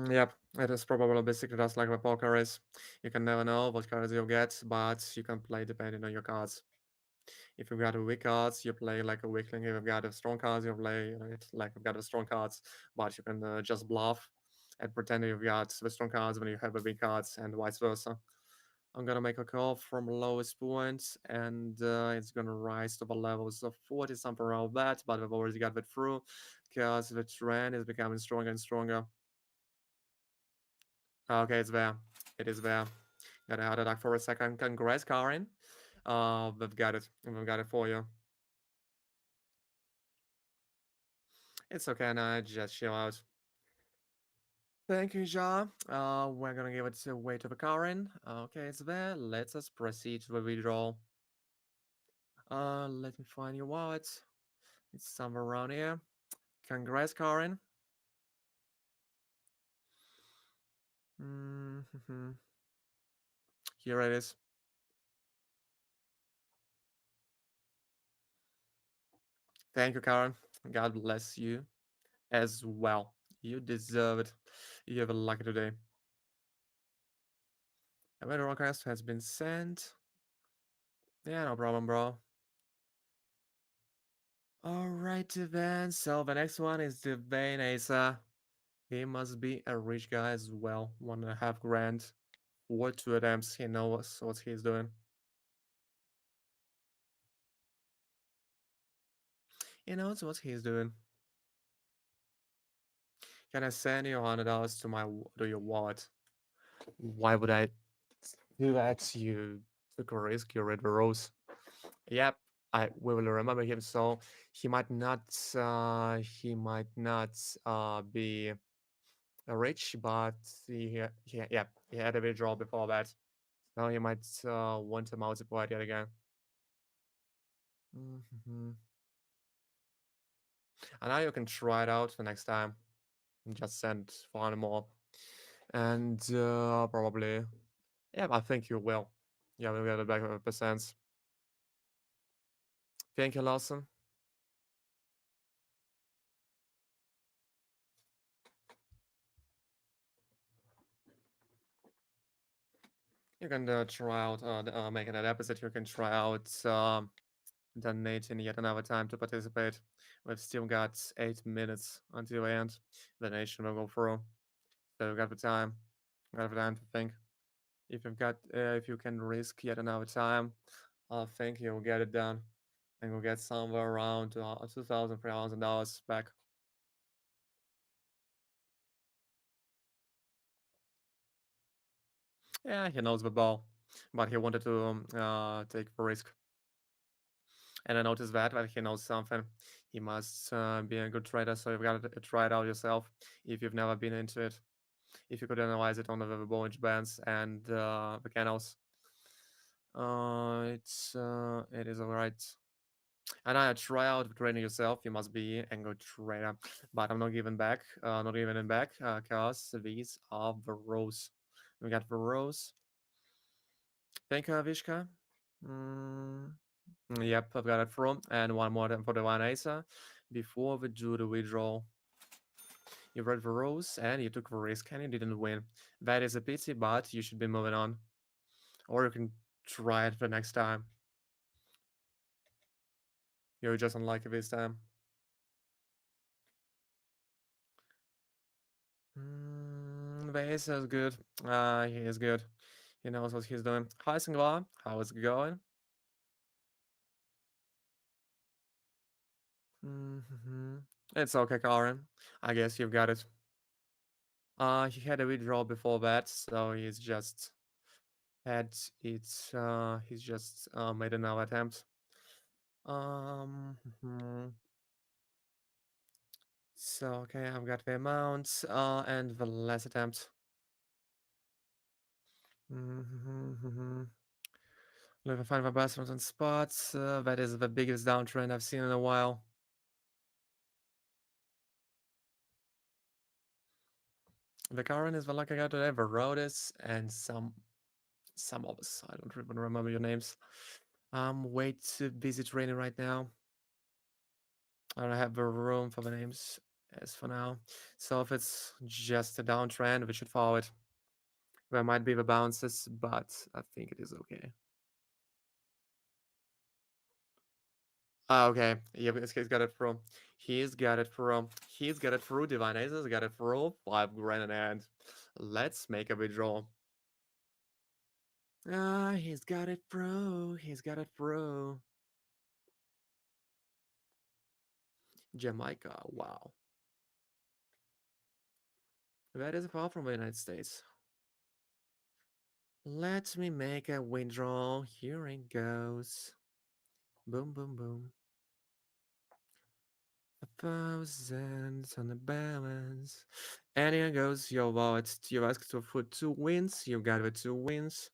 Yep, it is probably basically just like the poker is. You can never know what cards you'll get, but you can play depending on your cards. If you've got a weak cards, you play like a weakling. If you've got a strong cards, you play it like you've got a strong cards. But you can just bluff and pretend you've got the strong cards when you have the weak cards, and vice versa. I'm gonna make a call from lowest point, and it's gonna rise to the levels of 40, something around that. But we've already got that through because the trend is becoming stronger and stronger. Okay, it's there. It is there. Got a heart attack for a second. Congrats, Karin. We've got it. We've got it for you. It's okay now. Just chill out. Thank you, Ja. We're gonna give it away to the Karin. Okay, it's there. Let us proceed to the withdrawal. Let me find your wallet. It's somewhere around here. Congrats, Karin. Mm-hmm. Here it is. Thank you, Karen. God bless you as well. You deserve it. You have a lucky today. A better request has been sent. Yeah, no problem, bro. Alright then, so the next one is the Vane Asa. He must be a rich guy as well. 1.5 grand. What 2 attempts? He knows what he's doing. He knows what he's doing. Can I send you $100 to your wallet? Why would I do that? You took a risk. You read the rules. Yep, I will remember him. So he might not. Be rich, but he had a withdrawal before that. So he might want to multiply it yet again. Mhm. And now you can try it out the next time and just send one more. And probably, yeah, I think you will. Yeah, we'll get it back with percents. Thank you, Lawson. You can try out, making that episode, you can try out donating yet another time to participate. We've still got 8 minutes until the end. The nation will go through. So you got the time. You got the time to think. If you can risk yet another time, I think you'll get it done. And you'll get somewhere around $2,000, $3,000 back. Yeah, he knows the ball. But he wanted to take the risk. And I noticed that he knows something. He must be a good trader, so you've got to try it out yourself if you've never been into it. If you could analyze it on the Bollinger Bands and the canals, it is alright. And I try out training yourself. You must be a good trader, but I'm not giving back, not giving it back, cause these are the rules. We got the rules. Thank you, Vishka. Mm, yep, I've got it from, and one more for the one Asa. Before we do the withdrawal, you read the rules and you took the risk and you didn't win. That is a pity, but you should be moving on. Or you can try it the next time. You just don't like it this time. Vase is good. He is good. He knows what he's doing. Hi, Singla. How is it going? Mm-hmm. It's okay, Karen. I guess you've got it. He had a withdrawal before that, so had it. He's just made another attempt. Mhm. So okay, I've got the amount and the last attempt. Mm-hmm. Let me find my best ones on spots. That is the biggest downtrend I've seen in a while. The current is the lucky guy today, Verodis, and some others. I don't even remember your names. I'm way too busy training right now. I don't have the room for the names as for now. So if it's just a downtrend, we should follow it. There might be the bounces, but I think it is okay. Okay. Yeah, he's got it through. He's got it through. He's got it through. Divine Aces got it through. 5 grand in hand. Let's make a withdrawal. He's got it through. He's got it through. Jamaica. Wow. That is far from the United States. Let me make a withdrawal. Here it goes. Boom, boom, boom. 1,000 on the balance. And here goes your wallet. You asked for 2 wins. You got the 2 wins.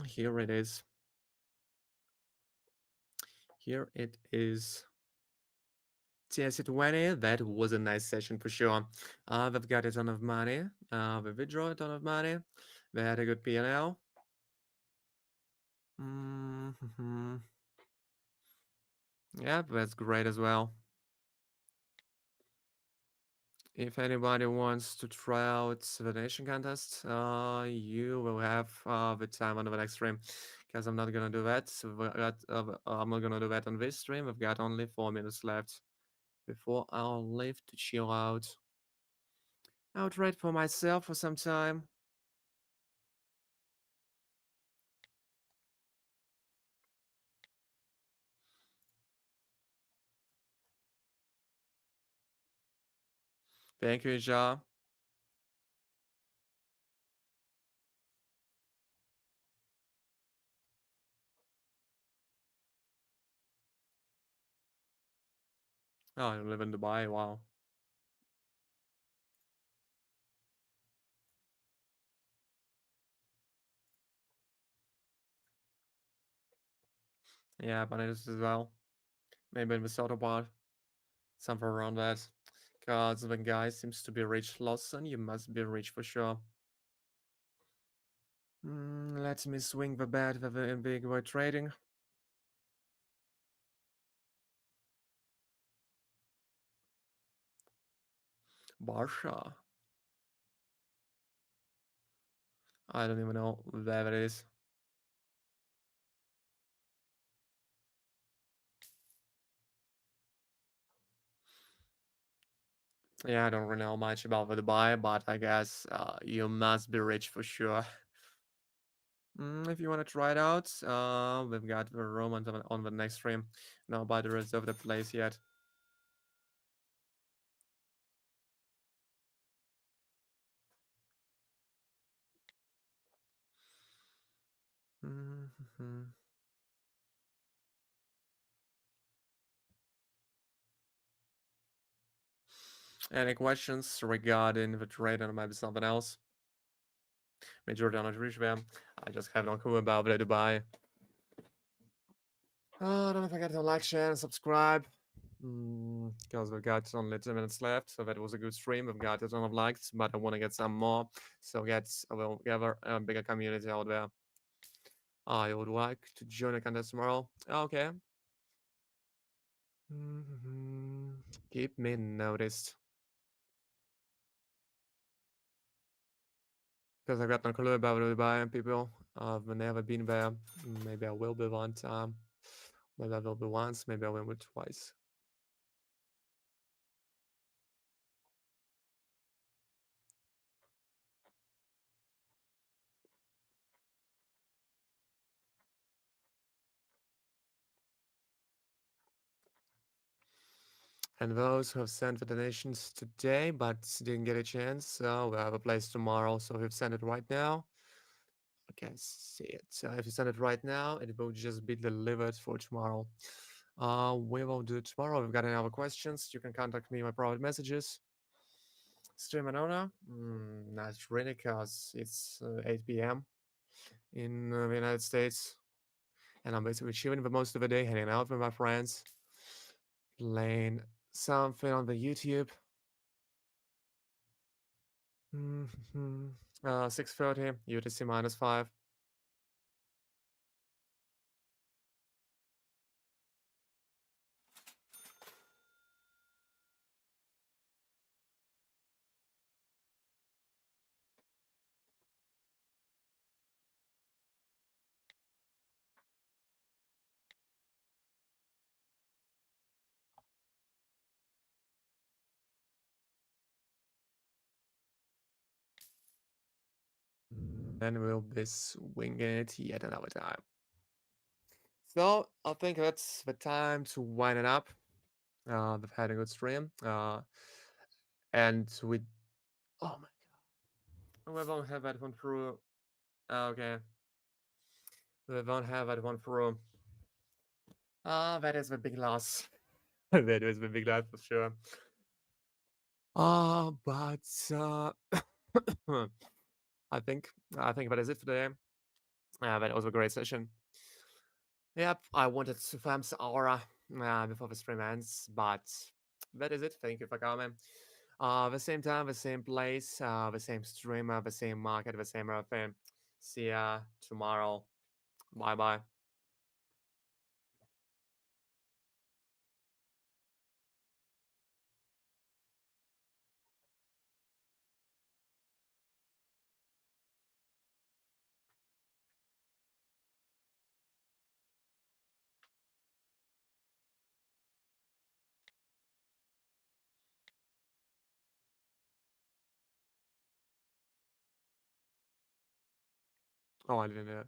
Here it is. Here it is. TSC20, that was a nice session for sure. They've got a ton of money. They withdraw a ton of money. They had a good P&L. Mm-hmm. Yeah, that's great as well. If anybody wants to try out the nation contest, you will have the time on the next stream, because I'm not gonna do that. I'm not gonna do that on this stream. We've got only 4 minutes left before I'll leave to chill out. I'll trade for myself for some time. Thank you, Ja. Oh, you live in Dubai. Wow. Yeah, but it is as well. Maybe in the Soto part, something around that. Cause the guy seems to be rich. Lawson, you must be rich for sure. Let me swing the bat with the big boy trading. Barsha. I don't even know where it is. Yeah, I don't really know much about the Dubai, but I guess you must be rich for sure. If you want to try it out, we've got the room on the next stream. Nobody reserved the place yet. Mhm. Any questions regarding the trade or maybe something else? Majority on them. I just have no clue about the Dubai. Don't forget to like, share, and subscribe. Because we've got only 10 minutes left, so that was a good stream. We've got a ton of likes, but I want to get some more. So we'll gather a bigger community out there. I would like to join a contest tomorrow. Okay. Keep me noticed. Because I got no clue about Dubai and people. I've never been there. Maybe I will be one time. Maybe I will be once. Maybe I will be twice. And those who have sent the donations today but didn't get a chance, so we have a place tomorrow. So if you've sent it right now, I can see it. So if you send it right now, it will just be delivered for tomorrow. We will do it tomorrow. If you've got any other questions, you can contact me in my private messages. Stream and owner? Not really, because it's 8 p.m. in the United States, and I'm basically chilling for most of the day, hanging out with my friends, playing something on the YouTube. 6:30 UTC -5. Then we'll be swinging it yet another time. So I think that's the time to wind it up. We've had a good stream. And we, oh my god, we won't have that one through. Okay, we won't have that one through. That is the big loss. That is the big loss for sure. But I think that is it for today. That was a great session. Yep, I wanted to film some aura before the stream ends, but that is it. Thank you for coming. The same time, the same place, the same streamer, the same market, the same everything. See ya tomorrow. Bye bye. Oh, I didn't.